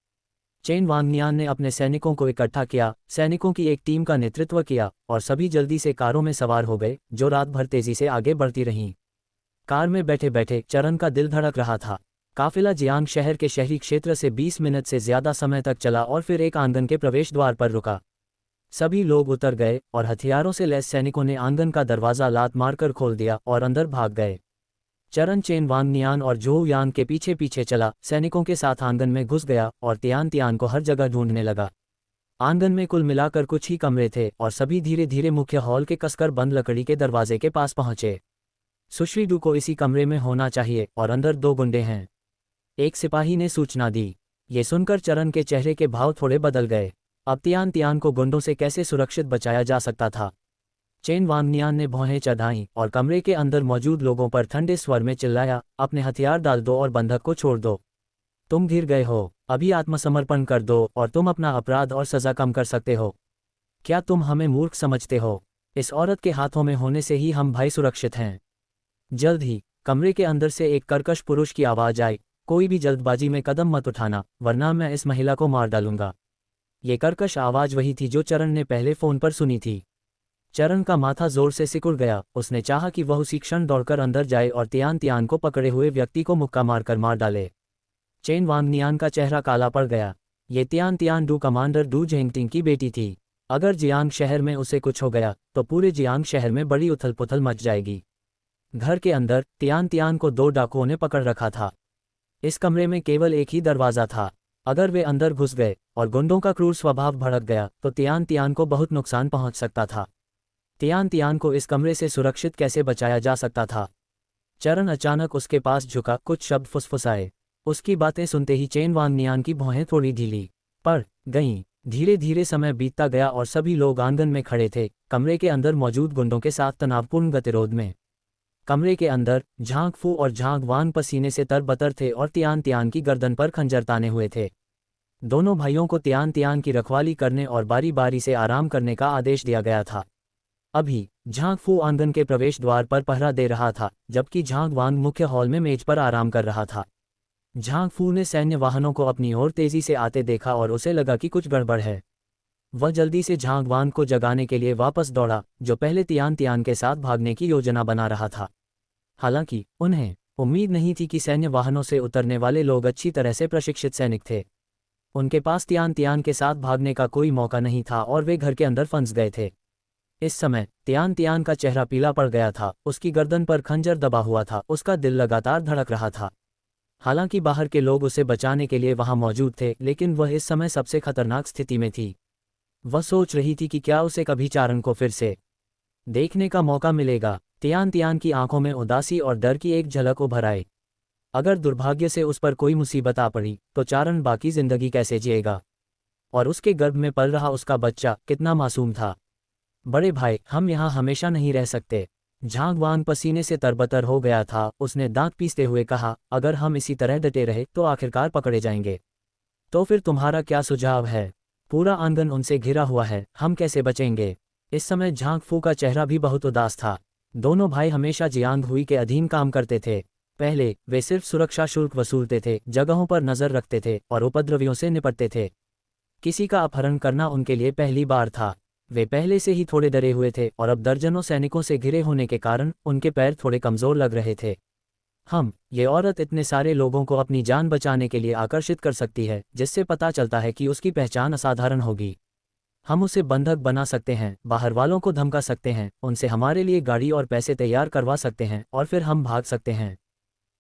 चेन वांगनियान ने अपने सैनिकों को इकट्ठा किया, सैनिकों की एक टीम का नेतृत्व किया और सभी जल्दी से कारों में सवार हो गए, जो रात भर तेजी से आगे बढ़ती रहीं। कार में बैठे बैठे चरण का दिल धड़क रहा था। काफिला जियांग शहर के शहरी क्षेत्र से 20 मिनट से ज्यादा समय तक चला और फिर एक आंगन के प्रवेश द्वार पर रुका। सभी लोग उतर गए और हथियारों से लैस सैनिकों ने आंगन का दरवाजा लात मारकर खोल दिया और अंदर भाग गए। चरण चेन वांगनियान और जोऊ यांग के पीछे पीछे चला, सैनिकों के साथ आंगन में घुस गया और तियान तियान को हर जगह ढूंढने लगा। आंगन में कुल मिलाकर कुछ ही कमरे थे और सभी धीरे धीरे मुख्य हॉल के कसकर बंद लकड़ी के दरवाजे के पास पहुंचे। सुश्रीडू को इसी कमरे में होना चाहिए और अंदर 2 गुंडे हैं, एक सिपाही ने सूचना दी। ये सुनकर चरण के चेहरे के भाव थोड़े बदल गए। अब तियान तियान को गुंडों से कैसे सुरक्षित बचाया जा सकता था। चेन वांगनियान ने भौहें चढ़ाईं और कमरे के अंदर मौजूद लोगों पर ठंडे स्वर में चिल्लाया, अपने हथियार डाल दो और बंधक को छोड़ दो। तुम घिर गए हो, अभी आत्मसमर्पण कर दो और तुम अपना अपराध और सज़ा कम कर सकते हो। क्या तुम हमें मूर्ख समझते हो? इस औरत के हाथों में होने से ही हम भाई सुरक्षित हैं। जल्द ही कमरे के अंदर से एक कर्कश पुरुष की आवाज़ आई, कोई भी जल्दबाजी में कदम मत उठाना, वरना मैं इस महिला को मार डालूंगा। ये कर्कश आवाज़ वही थी जो चरण ने पहले फ़ोन पर सुनी थी। चरण का माथा जोर से सिकुड़ गया, उसने चाहा कि वह उसी क्षण दौड़कर अंदर जाए और तियान तियान को पकड़े हुए व्यक्ति को मुक्का मारकर मार डाले। चेन वांगनियान का चेहरा काला पड़ गया। ये Tian Tian Du commander Du Zhengting की बेटी थी। अगर जियांग शहर में उसे कुछ हो गया तो पूरे जियांग शहर में बड़ी उथल पुथल मच जाएगी। घर के अंदर तियान तियान को 2 डाकुओं ने पकड़ रखा था। इस कमरे में केवल एक ही दरवाज़ा था। अगर वे अंदर घुस गए और गुंडों का क्रूर स्वभाव भड़क गया तो तियान तियान को बहुत नुकसान पहुंच सकता था। तियान तियान को इस कमरे से सुरक्षित कैसे बचाया जा सकता था? चरण अचानक उसके पास झुका, कुछ शब्द फुसफुसाए। उसकी बातें सुनते ही चेन वांगनियान की भौहें थोड़ी ढीली पड़ गईं। धीरे धीरे समय बीतता गया और सभी लोग आंगन में खड़े थे, कमरे के अंदर मौजूद गुंडों के साथ तनावपूर्ण गतिरोध में। कमरे के अंदर झांग फू और झांग वांग पसीने से तरबतर थे और तियान तियान की गर्दन पर खंजर ताने हुए थे। दोनों भाइयों को तियान तियान की रखवाली करने और बारी बारी से आराम करने का आदेश दिया गया था। अभी झांग फू आंगन के प्रवेश द्वार पर पहरा दे रहा था, जबकि झांग वांग मुख्य हॉल में मेज पर आराम कर रहा था। झांग फू ने सैन्य वाहनों को अपनी ओर तेजी से आते देखा और उसे लगा कि कुछ गड़बड़ है। वह जल्दी से झांग वांग को जगाने के लिए वापस दौड़ा, जो पहले तियान तियान के साथ भागने की योजना बना रहा था। हालांकि उन्हें उम्मीद नहीं थी कि सैन्य वाहनों से उतरने वाले लोग अच्छी तरह से प्रशिक्षित सैनिक थे। उनके पास तियान तियान के साथ भागने का कोई मौका नहीं था और वे घर के अंदर फंस गए थे। इस समय तियान तियान का चेहरा पीला पड़ गया था, उसकी गर्दन पर खंजर दबा हुआ था, उसका दिल लगातार धड़क रहा था। हालांकि बाहर के लोग उसे बचाने के लिए वहां मौजूद थे, लेकिन वह इस समय सबसे खतरनाक स्थिति में थी। वह सोच रही थी कि क्या उसे कभी चारण को फिर से देखने का मौका मिलेगा। तियान तियान की आंखों में उदासी और डर की एक झलक उभर आई। अगर दुर्भाग्य से उस पर कोई मुसीबत आ पड़ी तो चारण बाकी जिंदगी कैसे जिएगा? और उसके गर्भ में पल रहा उसका बच्चा कितना मासूम था। बड़े भाई, हम यहाँ हमेशा नहीं रह सकते। झांग वांग पसीने से तरबतर हो गया था। उसने दांत पीसते हुए कहा, अगर हम इसी तरह डटे रहे तो आखिरकार पकड़े जाएंगे। तो फिर तुम्हारा क्या सुझाव है? पूरा आंगन उनसे घिरा हुआ है, हम कैसे बचेंगे? इस समय झांग फू का चेहरा भी बहुत उदास था। दोनों भाई हमेशा जियांग हुई के अधीन काम करते थे। पहले वे सिर्फ सुरक्षा शुल्क वसूलते थे, जगहों पर नजर रखते थे और उपद्रवियों से निपटते थे। किसी का अपहरण करना उनके लिए पहली बार था। वे पहले से ही थोड़े डरे हुए थे और अब दर्जनों सैनिकों से घिरे होने के कारण उनके पैर थोड़े कमजोर लग रहे थे। ये औरत इतने सारे लोगों को अपनी जान बचाने के लिए आकर्षित कर सकती है, जिससे पता चलता है कि उसकी पहचान असाधारण होगी। हम उसे बंधक बना सकते हैं, बाहर वालों को धमका सकते हैं, उनसे हमारे लिए गाड़ी और पैसे तैयार करवा सकते हैं और फिर हम भाग सकते हैं।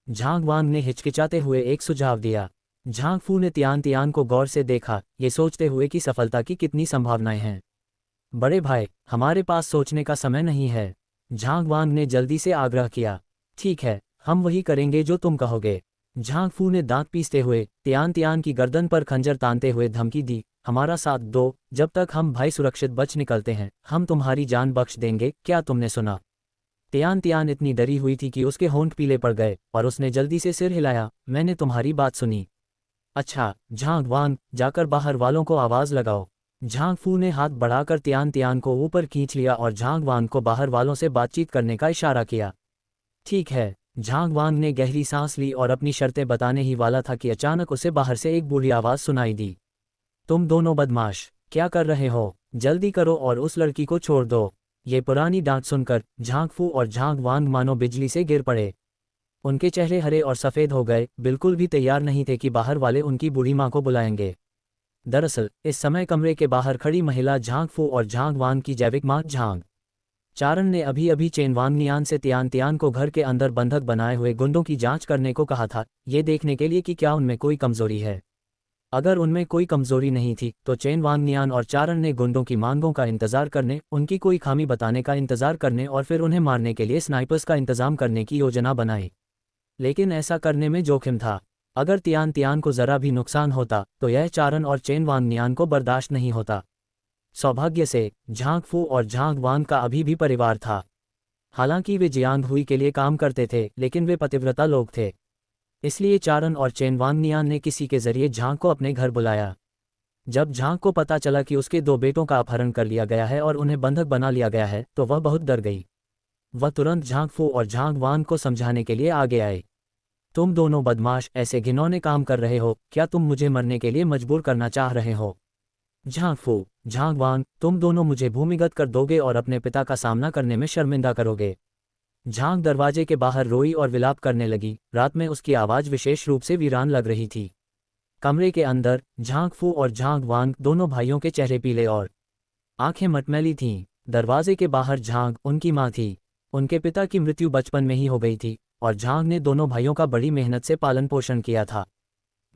झांग वांग ने हिचकिचाते हुए एक सुझाव दिया। झांग फू ने तियान तियान को गौर से देखा, ये सोचते हुए कि सफलता की कितनी संभावनाएं हैं। बड़े भाई, हमारे पास सोचने का समय नहीं है, झांग वांग ने जल्दी से आग्रह किया। ठीक है, हम वही करेंगे जो तुम कहोगे। झांग फू ने दांत पीसते हुए तियान तियान की गर्दन पर खंजर तानते हुए धमकी दी, हमारा साथ दो, जब तक हम भाई सुरक्षित बच निकलते हैं हम तुम्हारी जान बख्श देंगे। क्या तुमने सुना? तियान तियान इतनी डरी हुई थी कि उसके होंठ पीले पड़ गए और उसने जल्दी से सिर हिलाया, मैंने तुम्हारी बात सुनी। अच्छा, झांग वांग, जाकर बाहर वालों को आवाज लगाओ। झांग फू ने हाथ बढ़ाकर तियान तियान को ऊपर खींच लिया और झांग वांग को बाहर वालों से बातचीत करने का इशारा किया। ठीक है। झांग वांग ने गहरी सांस ली और अपनी शर्तें बताने ही वाला था कि अचानक उसे बाहर से एक बूढ़ी आवाज सुनाई दी। तुम दोनों बदमाश, क्या कर रहे हो? जल्दी करो और उस लड़की को छोड़ दो। ये पुरानी डांट सुनकर झांग फू और झांग वांग मानो बिजली से गिर पड़े। उनके चेहरे हरे और सफ़ेद हो गए, बिल्कुल भी तैयार नहीं थे कि बाहर वाले उनकी बूढ़ी माँ को बुलाएंगे। दरअसल इस समय कमरे के बाहर खड़ी महिला झांग फू और झांग वांग की जैविक माँ झांग चारण ने अभी अभी चेन वांगनियान से तियान तियान को घर के अंदर बंधक बनाए हुए गुंडों की जांच करने को कहा था, ये देखने के लिए कि क्या उनमें कोई कमजोरी है। अगर उनमें कोई कमजोरी नहीं थी तो चेन वांगनियान और चारण ने गुंडों की मांगों का इंतजार करने, उनकी कोई खामी बताने का इंतजार करने और फिर उन्हें मारने के लिए स्नाइपर्स का इंतजाम करने की योजना बनाई। लेकिन ऐसा करने में जोखिम था। अगर तियान तियान को जरा भी नुकसान होता तो यह चारण और चेन वांगनियान को बर्दाश्त नहीं होता। सौभाग्य से झांग फू और झांग वान का अभी भी परिवार था। हालांकि वे जियांग हुई के लिए काम करते थे, लेकिन वे पतिव्रता लोग थे। इसलिए चारन और चेन वांगनियान ने किसी के जरिए झांग को अपने घर बुलाया। जब झांग को पता चला कि उसके 2 बेटों का अपहरण कर लिया गया है और उन्हें बंधक बना लिया गया है, तो वह बहुत डर गई। वह तुरंत झांग फू और झांग वान को समझाने के लिए आगे आए। तुम दोनों बदमाश ऐसे घिनौने काम कर रहे हो, क्या तुम मुझे मरने के लिए मजबूर करना चाह रहे हो? झांग फू, झांग वान, तुम दोनों मुझे भूमिगत कर दोगे और अपने पिता का सामना करने में शर्मिंदा करोगे। झांग दरवाजे के बाहर रोई और विलाप करने लगी। रात में उसकी आवाज़ विशेष रूप से वीरान लग रही थी। कमरे के अंदर झांग फू और झांग वांग दोनों भाइयों के चेहरे पीले और आंखें मटमैली थीं। दरवाजे के बाहर झांग उनकी माँ थी। उनके पिता की मृत्यु बचपन में ही हो गई थी और झांग ने दोनों भाइयों का बड़ी मेहनत से पालन पोषण किया था।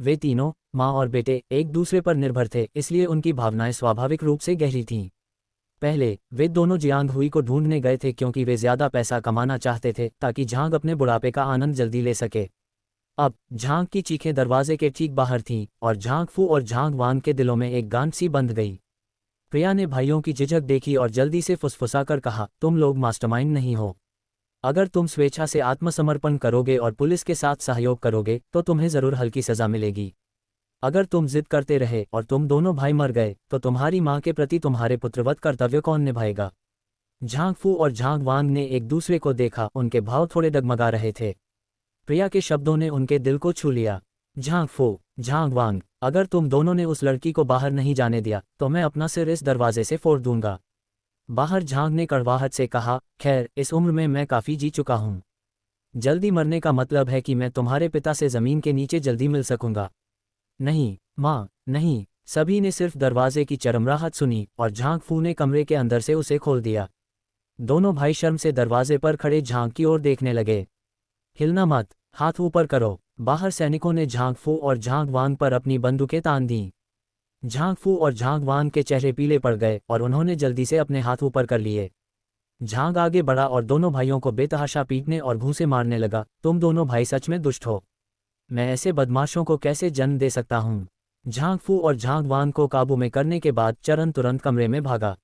वे तीनों, माँ और बेटे, एक दूसरे पर निर्भर थे, इसलिए उनकी भावनाएं स्वाभाविक रूप से गहरी थीं। पहले वे दोनों जियांग हुई को ढूंढने गए थे क्योंकि वे ज्यादा पैसा कमाना चाहते थे ताकि झांग अपने बुढ़ापे का आनंद जल्दी ले सके। अब झांग की चीखें दरवाजे के ठीक बाहर थीं और झांग फू और झांग वांग के दिलों में एक गांठ सी बंध गई। प्रिया ने भाइयों की झिझक देखी और जल्दी से फुसफुसाकर कहा, तुम लोग मास्टरमाइंड नहीं हो। अगर तुम स्वेच्छा से आत्मसमर्पण करोगे और पुलिस के साथ सहयोग करोगे तो तुम्हें जरूर हल्की सजा मिलेगी। अगर तुम जिद करते रहे और तुम दोनों भाई मर गए तो तुम्हारी माँ के प्रति तुम्हारे पुत्रवत कर्तव्य कौन निभाएगा? झांग फू और झांग वांग ने एक दूसरे को देखा, उनके भाव थोड़े डगमगा रहे थे। प्रिया के शब्दों ने उनके दिल को छू लिया। झांग फू, झांग वांग, अगर तुम दोनों ने उस लड़की को बाहर नहीं जाने दिया तो मैं अपना सिर इस दरवाजे से फोड़ दूंगा। बाहर झांग ने कड़वाहट से कहा, खैर, इस उम्र में मैं काफी जी चुका हूं। जल्दी मरने का मतलब है कि मैं तुम्हारे पिता से जमीन के नीचे जल्दी मिल सकूंगा। नहीं माँ, नहीं। सभी ने सिर्फ दरवाजे की चरमराहट सुनी और झांग फू ने कमरे के अंदर से उसे खोल दिया। दोनों भाई शर्म से दरवाजे पर खड़े झांग की ओर देखने लगे। हिलना मत, हाथ ऊपर करो। बाहर सैनिकों ने झांग फू और झांग वांग पर अपनी बंदूकें तान दीं। झांग फू और झांग वांग के चेहरे पीले पड़ गए और उन्होंने जल्दी से अपने हाथ ऊपर कर लिए। झांग आगे बढ़ा और दोनों भाइयों को बेतहाशा पीटने और घूंसे मारने लगा। तुम दोनों भाई सच में दुष्ट हो। मैं ऐसे बदमाशों को कैसे जन्म दे सकता हूँ? झांग फू और झांग वांग को काबू में करने के बाद चरण तुरंत कमरे में भागा।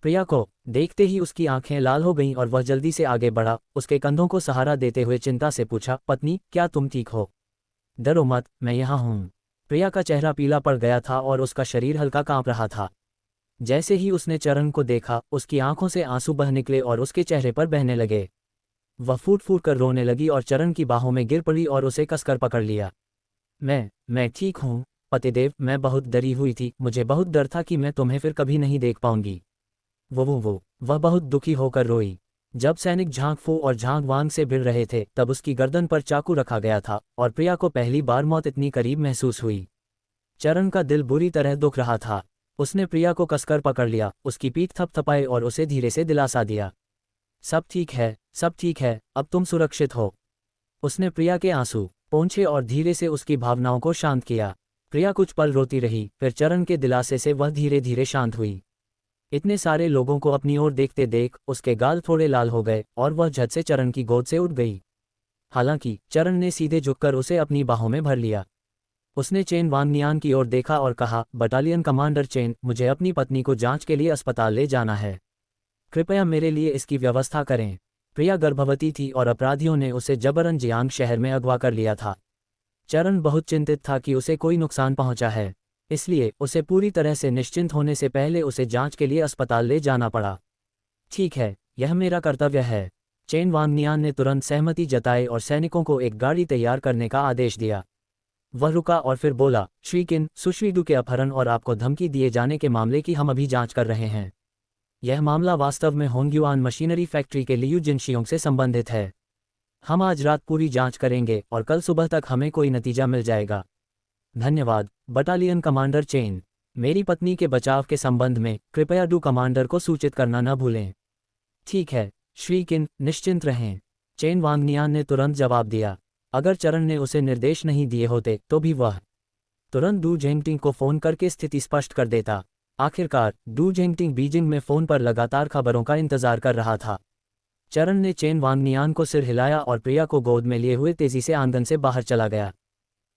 प्रिया को देखते ही उसकी आंखें लाल हो गईं और वह जल्दी से आगे बढ़ा। उसके कंधों को सहारा देते हुए चिंता से पूछा, पत्नी, क्या तुम ठीक हो? डरो मत, मैं यहाँ हूँ। प्रिया का चेहरा पीला पड़ गया था और उसका शरीर हल्का कांप रहा था। जैसे ही उसने चरण को देखा, उसकी आंखों से आंसू बह निकले और उसके चेहरे पर बहने लगे। वह फूट फूट कर रोने लगी और चरण की बाहों में गिर पड़ी और उसे कसकर पकड़ लिया। मैं ठीक हूँ पतिदेव, मैं बहुत डरी हुई थी। मुझे बहुत डर था कि मैं तुम्हें फिर कभी नहीं देख पाऊंगी। वह बहुत दुखी होकर रोई। जब सैनिक झांग फू और झांग वांग से भिड़ रहे थे तब उसकी गर्दन पर चाकू रखा गया था और प्रिया को पहली बार मौत इतनी करीब महसूस हुई। चरण का दिल बुरी तरह दुख रहा था। उसने प्रिया को कसकर पकड़ लिया, उसकी पीठ थपथपाई और उसे धीरे से दिलासा दिया। सब ठीक है, सब ठीक है, अब तुम सुरक्षित हो। उसने प्रिया के आंसू पोंछे और धीरे से उसकी भावनाओं को शांत किया। प्रिया कुछ पल रोती रही, फिर चरण के दिलासे से वह धीरे धीरे शांत हुई। इतने सारे लोगों को अपनी ओर देखते देख उसके गाल थोड़े लाल हो गए और वह झट से चरण की गोद से उठ गई। हालांकि चरण ने सीधे झुककर उसे अपनी बाहों में भर लिया। उसने चेन वांगनियान की ओर देखा और कहा, बटालियन कमांडर चेन, मुझे अपनी पत्नी को जांच के लिए अस्पताल ले जाना है। कृपया मेरे लिए इसकी व्यवस्था करें। प्रिया गर्भवती थी और अपराधियों ने उसे जबरन जियांग शहर में अगवा कर लिया था। चरण बहुत चिंतित था कि उसे कोई नुकसान पहुंचा है, इसलिए उसे पूरी तरह से निश्चिंत होने से पहले उसे जांच के लिए अस्पताल ले जाना पड़ा। ठीक है, यह मेरा कर्तव्य है। चेन वांगनियान ने तुरंत सहमति जताई और सैनिकों को एक गाड़ी तैयार करने का आदेश दिया। वह रुका और फिर बोला, श्री किन, सुश्रीडू के अपहरण और आपको धमकी दिए जाने के मामले की हम अभी जांच कर रहे हैं। यह मामला वास्तव में होंग्युआन मशीनरी फैक्ट्री के लियू जिनशियोंग से संबंधित है। हम आज रात पूरी जांच करेंगे और कल सुबह तक हमें कोई नतीजा मिल जाएगा। धन्यवाद बटालियन कमांडर चेन। मेरी पत्नी के बचाव के संबंध में कृपया डू कमांडर को सूचित करना न भूलें। ठीक है श्री किन, निश्चिंत रहें। चेन वांगनियान ने तुरंत जवाब दिया। अगर चरण ने उसे निर्देश नहीं दिए होते तो भी वह तुरंत डू जेंगटिंग को फोन करके स्थिति स्पष्ट कर देता। आखिरकार डू जेंगटिंग बीजिंग में फोन पर लगातार खबरों का इंतजार कर रहा था। चरण ने चेन वांगनियान को सिर हिलाया और प्रिया को गोद में लिए हुए तेजी से आंगन से बाहर चला गया।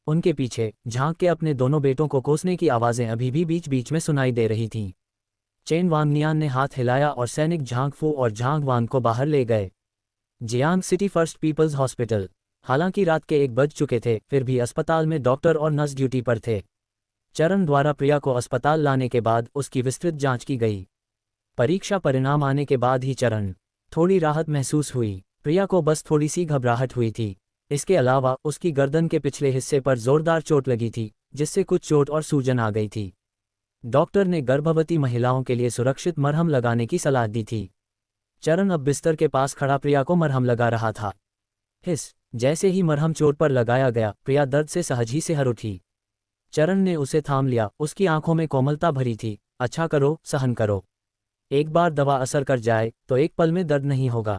उनके पीछे झांक के अपने दोनों बेटों को कोसने की आवाज़ें अभी भी बीच बीच में सुनाई दे रही थीं। चेन वांगनियान ने हाथ हिलाया और सैनिक झांग फू और झांग वांग को बाहर ले गए। Jiang city first people's hospital. हालांकि रात के 1 बज चुके थे, फिर भी अस्पताल में डॉक्टर और नर्स ड्यूटी पर थे। चरण द्वारा प्रिया को अस्पताल लाने के बाद उसकी विस्तृत जांच की गई। परीक्षा परिणाम आने के बाद ही चरण थोड़ी राहत महसूस हुई। प्रिया को बस थोड़ी सी घबराहट हुई थी। इसके अलावा उसकी गर्दन के पिछले हिस्से पर जोरदार चोट लगी थी, जिससे कुछ चोट और सूजन आ गई थी। डॉक्टर ने गर्भवती महिलाओं के लिए सुरक्षित मरहम लगाने की सलाह दी थी। चरण अब बिस्तर के पास खड़ा प्रिया को मरहम लगा रहा था। जैसे ही मरहम चोट पर लगाया गया, प्रिया दर्द से सहज ही सिहर उठी। चरण ने उसे थाम लिया, उसकी आंखों में कोमलता भरी थी। अच्छा करो, सहन करो। एक बार दवा असर कर जाए तो एक पल में दर्द नहीं होगा।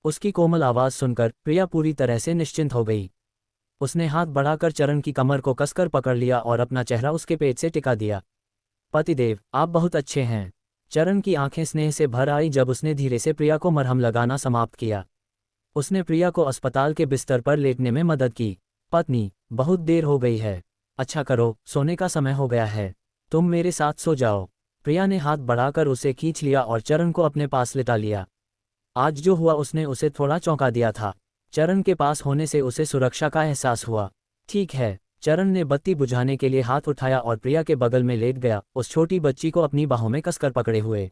उसकी कोमल आवाज़ सुनकर प्रिया पूरी तरह से निश्चिंत हो गई। उसने हाथ बढ़ाकर चरण की कमर को कसकर पकड़ लिया और अपना चेहरा उसके पेट से टिका दिया। पतिदेव, आप बहुत अच्छे हैं। चरण की आंखें स्नेह से भर आई जब उसने धीरे से प्रिया को मरहम लगाना समाप्त किया। उसने प्रिया को अस्पताल के बिस्तर पर लेटने में मदद की। पत्नी, बहुत देर हो गई है। अच्छा करो, सोने का समय हो गया है। तुम मेरे साथ सो जाओ। प्रिया ने हाथ बढ़ाकर उसे खींच लिया और चरण को अपने पास लिटा लिया। आज जो हुआ उसने उसे थोड़ा चौंका दिया था। चरण के पास होने से उसे सुरक्षा का एहसास हुआ। ठीक है। चरण ने बत्ती बुझाने के लिए हाथ उठाया और प्रिया के बगल में लेट गया, उस छोटी बच्ची को अपनी बाहों में कसकर पकड़े हुए।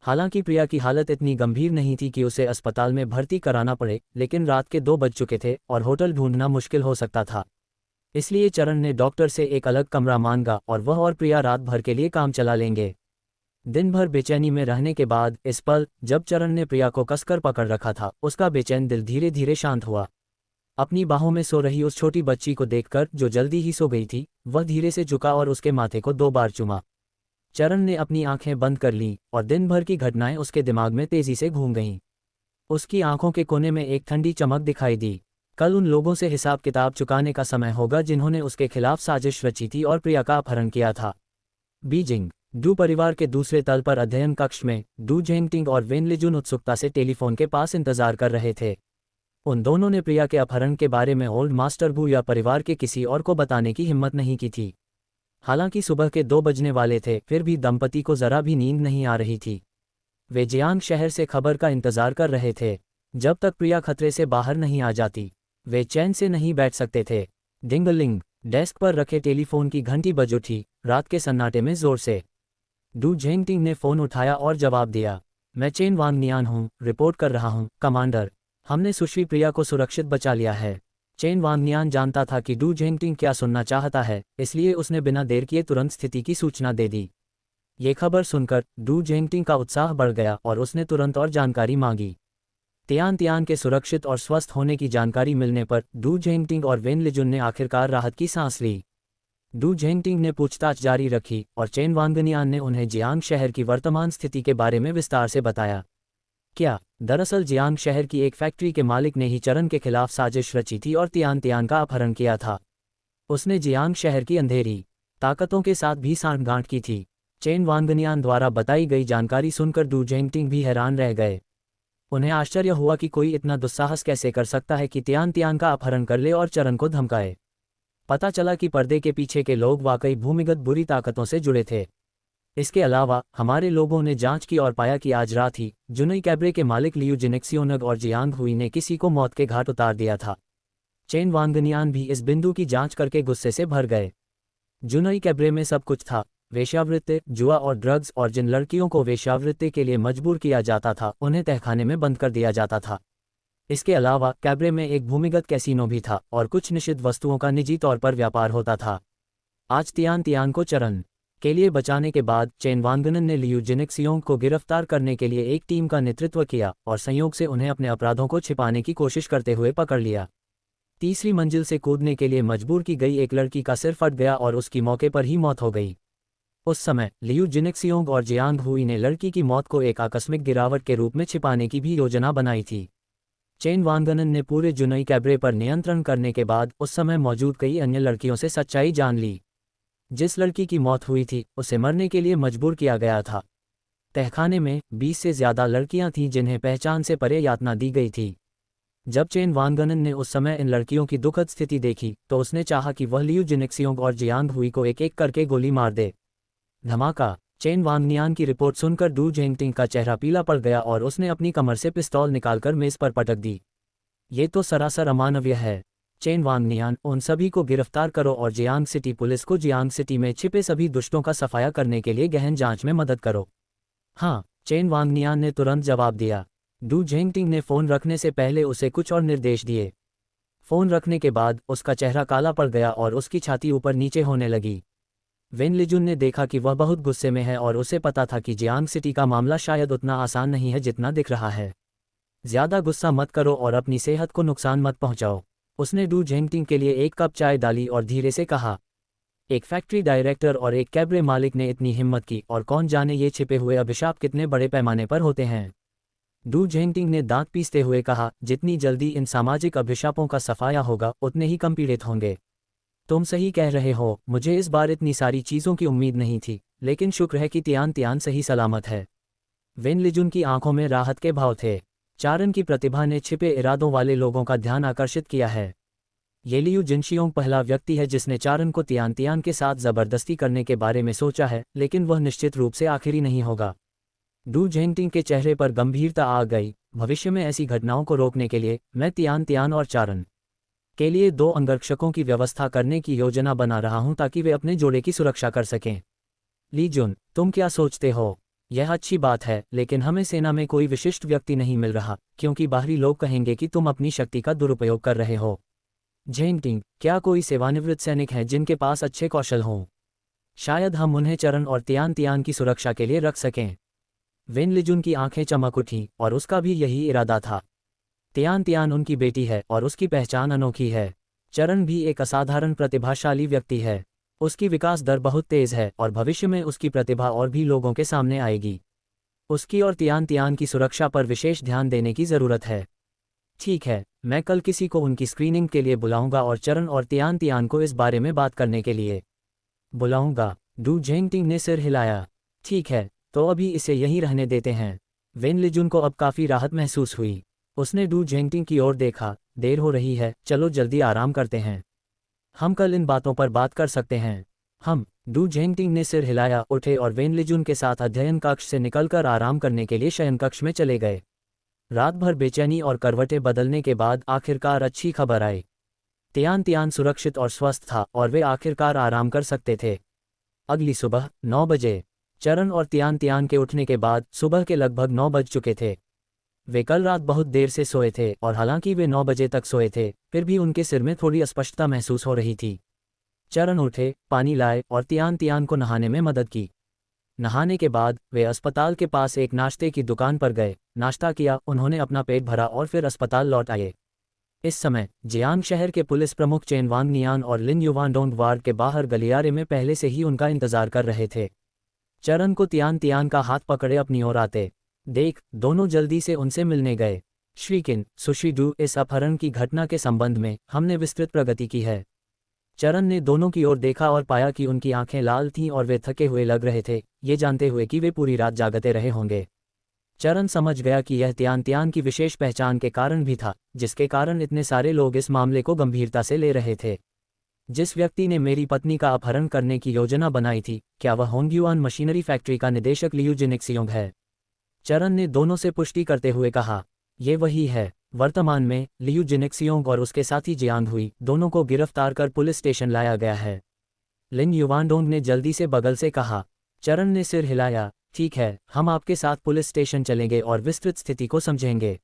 हालांकि प्रिया की हालत इतनी गंभीर नहीं थी कि उसे अस्पताल में भर्ती कराना पड़े, लेकिन रात के 2 बज चुके थे और होटल ढूंढना मुश्किल हो सकता था। इसलिए चरण ने डॉक्टर से एक अलग कमरा मांगा और वह और प्रिया रात भर के लिए काम चला लेंगे। दिन भर बेचैनी में रहने के बाद इस पल जब चरण ने प्रिया को कसकर पकड़ रखा था, उसका बेचैन दिल धीरे धीरे शांत हुआ। अपनी बाहों में सो रही उस छोटी बच्ची को देखकर, जो जल्दी ही सो गई थी, वह धीरे से झुका और उसके माथे को 2 बार चूमा। चरण ने अपनी आंखें बंद कर लीं और दिन भर की घटनाएं उसके दिमाग में तेजी से घूम गईं। उसकी आंखों के कोने में एक ठंडी चमक दिखाई दी। कल उन लोगों से हिसाब किताब चुकाने का समय होगा जिन्होंने उसके खिलाफ साजिश रची थी और प्रिया का अपहरण किया था। बीजिंग। डू परिवार के दूसरे तल पर अध्ययन कक्ष में डू जेंगटिंग और वेन लिजुन उत्सुकता से टेलीफोन के पास इंतजार कर रहे थे। उन दोनों ने प्रिया के अपहरण के बारे में ओल्ड मास्टर बू या परिवार के किसी और को बताने की हिम्मत नहीं की थी। हालांकि सुबह के 2 बजने वाले थे, फिर भी दंपति को जरा भी नींद नहीं आ रही थी। वे जियांग शहर से खबर का इंतजार कर रहे थे। जब तक प्रिया खतरे से बाहर नहीं आ जाती, वे चैन से नहीं बैठ सकते थे। डिंगलिंग। डेस्क पर रखे टेलीफोन की घंटी बज उठी, रात के सन्नाटे में जोर से। डू जेंगटिंग ने फ़ोन उठाया और जवाब दिया। मैं चेन वांगनियान हूँ, रिपोर्ट कर रहा हूँ कमांडर। हमने सुश्री प्रिया को सुरक्षित बचा लिया है। चेन वांगनियान जानता था कि डू जेंगटिंग क्या सुनना चाहता है, इसलिए उसने बिना देर किए तुरंत स्थिति की सूचना दे दी। ये खबर सुनकर डू जेंगटिंग का उत्साह बढ़ गया और उसने तुरंत और जानकारी मांगी। तियान तियान के सुरक्षित और स्वस्थ होने की जानकारी मिलने पर डू जेंगटिंग और वेन लिजुन ने आखिरकार राहत की सांस ली। डू जेंगटिंग ने पूछताछ जारी रखी और चेन वांगनियान ने उन्हें जियांग शहर की वर्तमान स्थिति के बारे में विस्तार से बताया। क्या? दरअसल जियांग शहर की एक फैक्ट्री के मालिक ने ही चरण के खिलाफ साजिश रची थी और तियान तियान का अपहरण किया था। उसने जियांग शहर की अंधेरी ताकतों के साथ भी सांठगांठ की थी। चेन वांगनियान द्वारा बताई गई जानकारी सुनकर डू जेंगटिंग भी हैरान रह गए। उन्हें आश्चर्य हुआ कि कोई इतना दुस्साहस कैसे कर सकता है कि तियान तियान का अपहरण कर ले और चरण को धमकाए। पता चला कि पर्दे के पीछे के लोग वाकई भूमिगत बुरी ताकतों से जुड़े थे। इसके अलावा हमारे लोगों ने जांच की और पाया कि आज रात ही जुनई कैब्रे के मालिक लियू जिनेक्सियोनग और जियांग हुई ने किसी को मौत के घाट उतार दिया था। चेन वांगनियान भी इस बिंदु की जांच करके गुस्से से भर गए। जुनई कैब्रे में सब कुछ था, वेश्यावृत्ति, जुआ और ड्रग्स, और जिन लड़कियों को वेश्यावृत्ति के लिए मजबूर किया जाता था उन्हें तहखाने में बंद कर दिया जाता था। इसके अलावा कैब्रे में एक भूमिगत कैसीनो भी था और कुछ निषिद्ध वस्तुओं का निजी तौर पर व्यापार होता था। आज तियान तियान को चरण के लिए बचाने के बाद चेन वांगनन ने लियू जिनेक्सियोंग को गिरफ्तार करने के लिए एक टीम का नेतृत्व किया और संयोग से उन्हें अपने अपराधों को छिपाने की कोशिश करते हुए पकड़ लिया। तीसरी मंजिल से कूदने के लिए मजबूर की गई एक लड़की का सिर फट गया और उसकी मौके पर ही मौत हो गई। उस समय लियू जिनेक्सियोंग और जियांग हुई ने लड़की की मौत को एक आकस्मिक गिरावट के रूप में छिपाने की भी योजना बनाई थी। चेन वांगनन ने पूरे जुनई कैब्रे पर नियंत्रण करने के बाद उस समय मौजूद कई अन्य लड़कियों से सच्चाई जान ली। जिस लड़की की मौत हुई थी उसे मरने के लिए मजबूर किया गया था। तहखाने में 20 से ज़्यादा लड़कियां थीं जिन्हें पहचान से परे यातना दी गई थी। जब चेन वांगनन ने उस समय इन लड़कियों की दुखद स्थिति देखी तो उसने चाहा कि वह लियू जिनेक्सियोंग और जियांग हुई को एक एक करके गोली मार दे। धमाका। चेन वांगनियान की रिपोर्ट सुनकर डू जेंगटिंग का चेहरा पीला पड़ गया और उसने अपनी कमर से पिस्तौल निकालकर मेज पर पटक दी। ये तो सरासर अमानवीय है। चेन वांगनियान, उन सभी को गिरफ्तार करो और जियांग सिटी पुलिस को जियांग सिटी में छिपे सभी दुष्टों का सफाया करने के लिए गहन जांच में मदद करो। हाँ, चेन वांगनियान ने तुरंत जवाब दिया। डू जेंगटिंग ने फ़ोन रखने से पहले उसे कुछ और निर्देश दिए। फ़ोन रखने के बाद उसका चेहरा काला पड़ गया और उसकी छाती ऊपर नीचे होने लगी। वेन लिजुन ने देखा कि वह बहुत गुस्से में है और उसे पता था कि जियांग सिटी का मामला शायद उतना आसान नहीं है जितना दिख रहा है। ज़्यादा गुस्सा मत करो और अपनी सेहत को नुकसान मत पहुंचाओ। उसने डू जेंगटिंग के लिए एक कप चाय डाली और धीरे से कहा। एक फैक्ट्री डायरेक्टर और एक कैबरे मालिक ने इतनी हिम्मत की, और कौन जाने ये छिपे हुए अभिशाप कितने बड़े पैमाने पर होते हैं। डू जेंगटिंग ने दांत पीसते हुए कहा, जितनी जल्दी इन सामाजिक अभिशापों का सफाया होगा उतने ही कम पीड़ित होंगे। तुम सही कह रहे हो, मुझे इस बार इतनी सारी चीज़ों की उम्मीद नहीं थी, लेकिन शुक्र है कि तियान तियान सही सलामत है। वेन लिजुन की आंखों में राहत के भाव थे। चारन की प्रतिभा ने छिपे इरादों वाले लोगों का ध्यान आकर्षित किया है। ये लियू जिनशियोंग पहला व्यक्ति है जिसने चारन को तियान तियान के साथ जबरदस्ती करने के बारे में सोचा है, लेकिन वह निश्चित रूप से आखिरी नहीं होगा। डू जेंगटिंग के चेहरे पर गंभीरता आ गई। भविष्य में ऐसी घटनाओं को रोकने के लिए मैं तियान तियान और चारन के लिए 2 अंगरक्षकों की व्यवस्था करने की योजना बना रहा हूं ताकि वे अपने जोड़े की सुरक्षा कर सकें। ली जुन, तुम क्या सोचते हो? यह अच्छी बात है, लेकिन हमें सेना में कोई विशिष्ट व्यक्ति नहीं मिल रहा, क्योंकि बाहरी लोग कहेंगे कि तुम अपनी शक्ति का दुरुपयोग कर रहे हो। जेंगटिंग, क्या कोई सेवानिवृत्त सैनिक हैं जिनके पास अच्छे कौशल हों? शायद हम उन्हें चरन और तियान तियान की सुरक्षा के लिए रख सकें। वेन लिजुन की आंखें चमक उठीं, और उसका भी यही इरादा था। तियान तियान उनकी बेटी है और उसकी पहचान अनोखी है। चरन भी एक असाधारण प्रतिभाशाली व्यक्ति है। उसकी विकास दर बहुत तेज है और भविष्य में उसकी प्रतिभा और भी लोगों के सामने आएगी। उसकी और तियान तियान की सुरक्षा पर विशेष ध्यान देने की ज़रूरत है। ठीक है, मैं कल किसी को उनकी स्क्रीनिंग के लिए बुलाऊंगा और चरन और तियान तियान को इस बारे में बात करने के लिए बुलाऊंगा। डू जेंगटिंग ने सिर हिलाया। ठीक है, तो अभी इसे यहीं रहने देते हैं। वेन लिजुन को अब काफ़ी राहत महसूस हुई। उसने डू जेंगटिंग की ओर देखा। देर हो रही है, चलो जल्दी आराम करते हैं। हम कल इन बातों पर बात कर सकते हैं। डू जेंगटिंग ने सिर हिलाया, उठे और वेन लिजुन के साथ अध्ययन कक्ष से निकलकर आराम करने के लिए शयन कक्ष में चले गए। रात भर बेचैनी और करवटें बदलने के बाद आखिरकार अच्छी खबर आई। तियान तियान सुरक्षित और स्वस्थ था और वे आखिरकार आराम कर सकते थे। अगली सुबह 9 बजे चरन और तियान तियान के उठने के बाद सुबह के लगभग 9 बज चुके थे। वे कल रात बहुत देर से सोए थे और हालांकि वे 9 बजे तक सोए थे, फिर भी उनके सिर में थोड़ी अस्पष्टता महसूस हो रही थी। चरन उठे, पानी लाए और तियान तियान को नहाने में मदद की। नहाने के बाद वे अस्पताल के पास एक नाश्ते की दुकान पर गए, नाश्ता किया, उन्होंने अपना पेट भरा और फिर अस्पताल लौट आए। इस समय जियांग शहर के पुलिस प्रमुख चेन वांगनियान और लिन युवानडोंग वार्ड के बाहर गलियारे में पहले से ही उनका इंतजार कर रहे थे। चरन को तियान तियान का हाथ पकड़े अपनी ओर आते देख दोनों जल्दी से उनसे मिलने गए। श्रीकिन, सुशीडू, इस अपहरण की घटना के संबंध में हमने विस्तृत प्रगति की है। चरन ने दोनों की ओर देखा और पाया कि उनकी आंखें लाल थीं और वे थके हुए लग रहे थे, ये जानते हुए कि वे पूरी रात जागते रहे होंगे। चरन समझ गया कि यह तियान तियान की विशेष पहचान के कारण भी था, जिसके कारण इतने सारे लोग इस मामले को गंभीरता से ले रहे थे। जिस व्यक्ति ने मेरी पत्नी का अपहरण करने की योजना बनाई थी, क्या वह होंगयुआन मशीनरी फैक्ट्री का निदेशक लियू जिनिक्सियोंग है? चरन ने दोनों से पुष्टि करते हुए कहा, ये वही है। वर्तमान में लियू जिनिक्सियोंग और उसके साथी जियांग हुई दोनों को गिरफ्तार कर पुलिस स्टेशन लाया गया है। लिन युवानडोंग ने जल्दी से बगल से कहा। चरन ने सिर हिलाया। ठीक है, हम आपके साथ पुलिस स्टेशन चलेंगे और विस्तृत स्थिति को समझेंगे।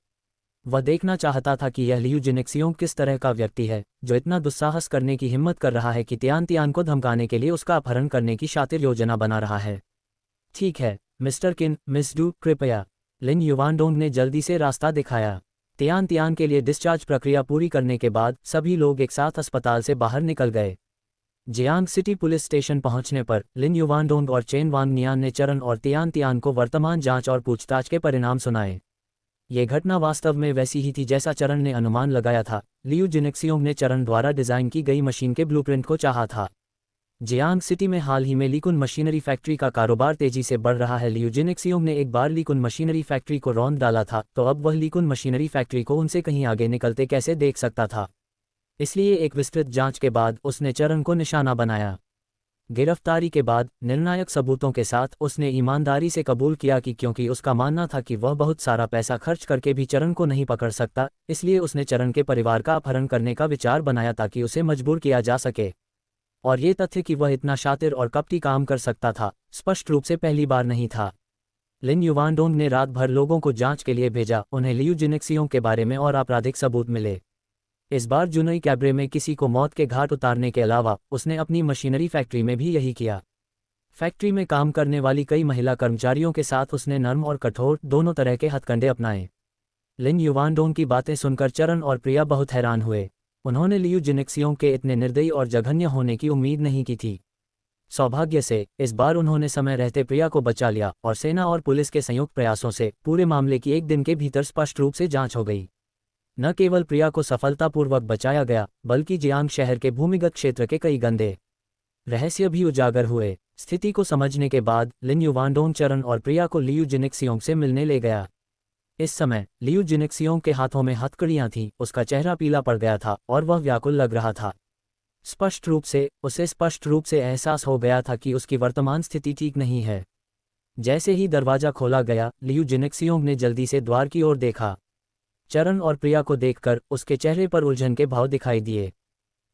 वह देखना चाहता था कि यह लियू जिनिक्सियोंग किस तरह का व्यक्ति है जो इतना दुस्साहस करने की हिम्मत कर रहा है कि तियान तियान को धमकाने के लिए उसका अपहरण करने की शातिर योजना बना रहा है। ठीक है मिस्टर किन, मिस डू, कृपया। लिन युवानडोंग ने जल्दी से रास्ता दिखाया। तियान तियान के लिए डिस्चार्ज प्रक्रिया पूरी करने के बाद सभी लोग एक साथ अस्पताल से बाहर निकल गए। जियांग सिटी पुलिस स्टेशन पहुंचने पर लिन युवानडोंग और चेन वांगनियान ने चरन और तियान तियान को वर्तमान जांच और पूछताछ के परिणाम सुनाए। ये घटना वास्तव में वैसी ही थी जैसा चरन ने अनुमान लगाया था। लियू जिनिक्सियोंग ने चरन द्वारा डिजाइन की गई मशीन के ब्लूप्रिंट को चाहा था। जियांग सिटी में हाल ही में लीकुन मशीनरी फैक्ट्री का कारोबार तेजी से बढ़ रहा है। लियू जिनिक्सियोंग ने एक बार लीकुन मशीनरी फैक्ट्री को रौंद डाला था, तो अब वह लीकुन मशीनरी फैक्ट्री को उनसे कहीं आगे निकलते कैसे देख सकता था। इसलिए एक विस्तृत जांच के बाद उसने चरन को निशाना बनाया। गिरफ्तारी के बाद निर्णायक सबूतों के साथ उसने ईमानदारी से कबूल किया कि क्योंकि उसका मानना था कि वह बहुत सारा पैसा खर्च करके भी चरण को नहीं पकड़ सकता, इसलिए उसने चरण के परिवार का अपहरण करने का विचार बनाया ताकि उसे मजबूर किया जा सके। और ये तथ्य कि वह इतना शातिर और कपटी काम कर सकता था, स्पष्ट रूप से पहली बार नहीं था। लिन युवानडोंग ने रात भर लोगों को जांच के लिए भेजा, उन्हें लियू जिनेक्सियोंग के बारे में और आपराधिक सबूत मिले। इस बार जुनई कैब्रे में किसी को मौत के घाट उतारने के अलावा उसने अपनी मशीनरी फैक्ट्री में भी यही किया। फैक्ट्री में काम करने वाली कई महिला कर्मचारियों के साथ उसने नर्म और कठोर दोनों तरह के हथकंडे अपनाए। लिन युवानडोंग की बातें सुनकर चरण और प्रिया बहुत हैरान हुए। उन्होंने लियू जिनेक्सियोंग के इतने निर्दयी और जघन्य होने की उम्मीद नहीं की थी। सौभाग्य से इस बार उन्होंने समय रहते प्रिया को बचा लिया और सेना और पुलिस के संयुक्त प्रयासों से पूरे मामले की एक दिन के भीतर स्पष्ट रूप से जांच हो गई। न केवल प्रिया को सफलतापूर्वक बचाया गया, बल्कि जियांग शहर के भूमिगत क्षेत्र के कई गंदे रहस्य भी उजागर हुए। स्थिति को समझने के बाद लिन युवानडोंग चरण और प्रिया को लियू जिनेक्सियोंग से मिलने ले गया। इस समय लियू जिनेक्सियोंग के हाथों में हथकड़ियां थीं, उसका चेहरा पीला पड़ गया था और वह व्याकुल लग रहा था। उसे स्पष्ट रूप से एहसास हो गया था कि उसकी वर्तमान स्थिति ठीक नहीं है। जैसे ही दरवाजा खोला गया, लियू जिनेक्सियोंग ने जल्दी से द्वार की ओर देखा। चरण और प्रिया को देखकर उसके चेहरे पर उलझन के भाव दिखाई दिए।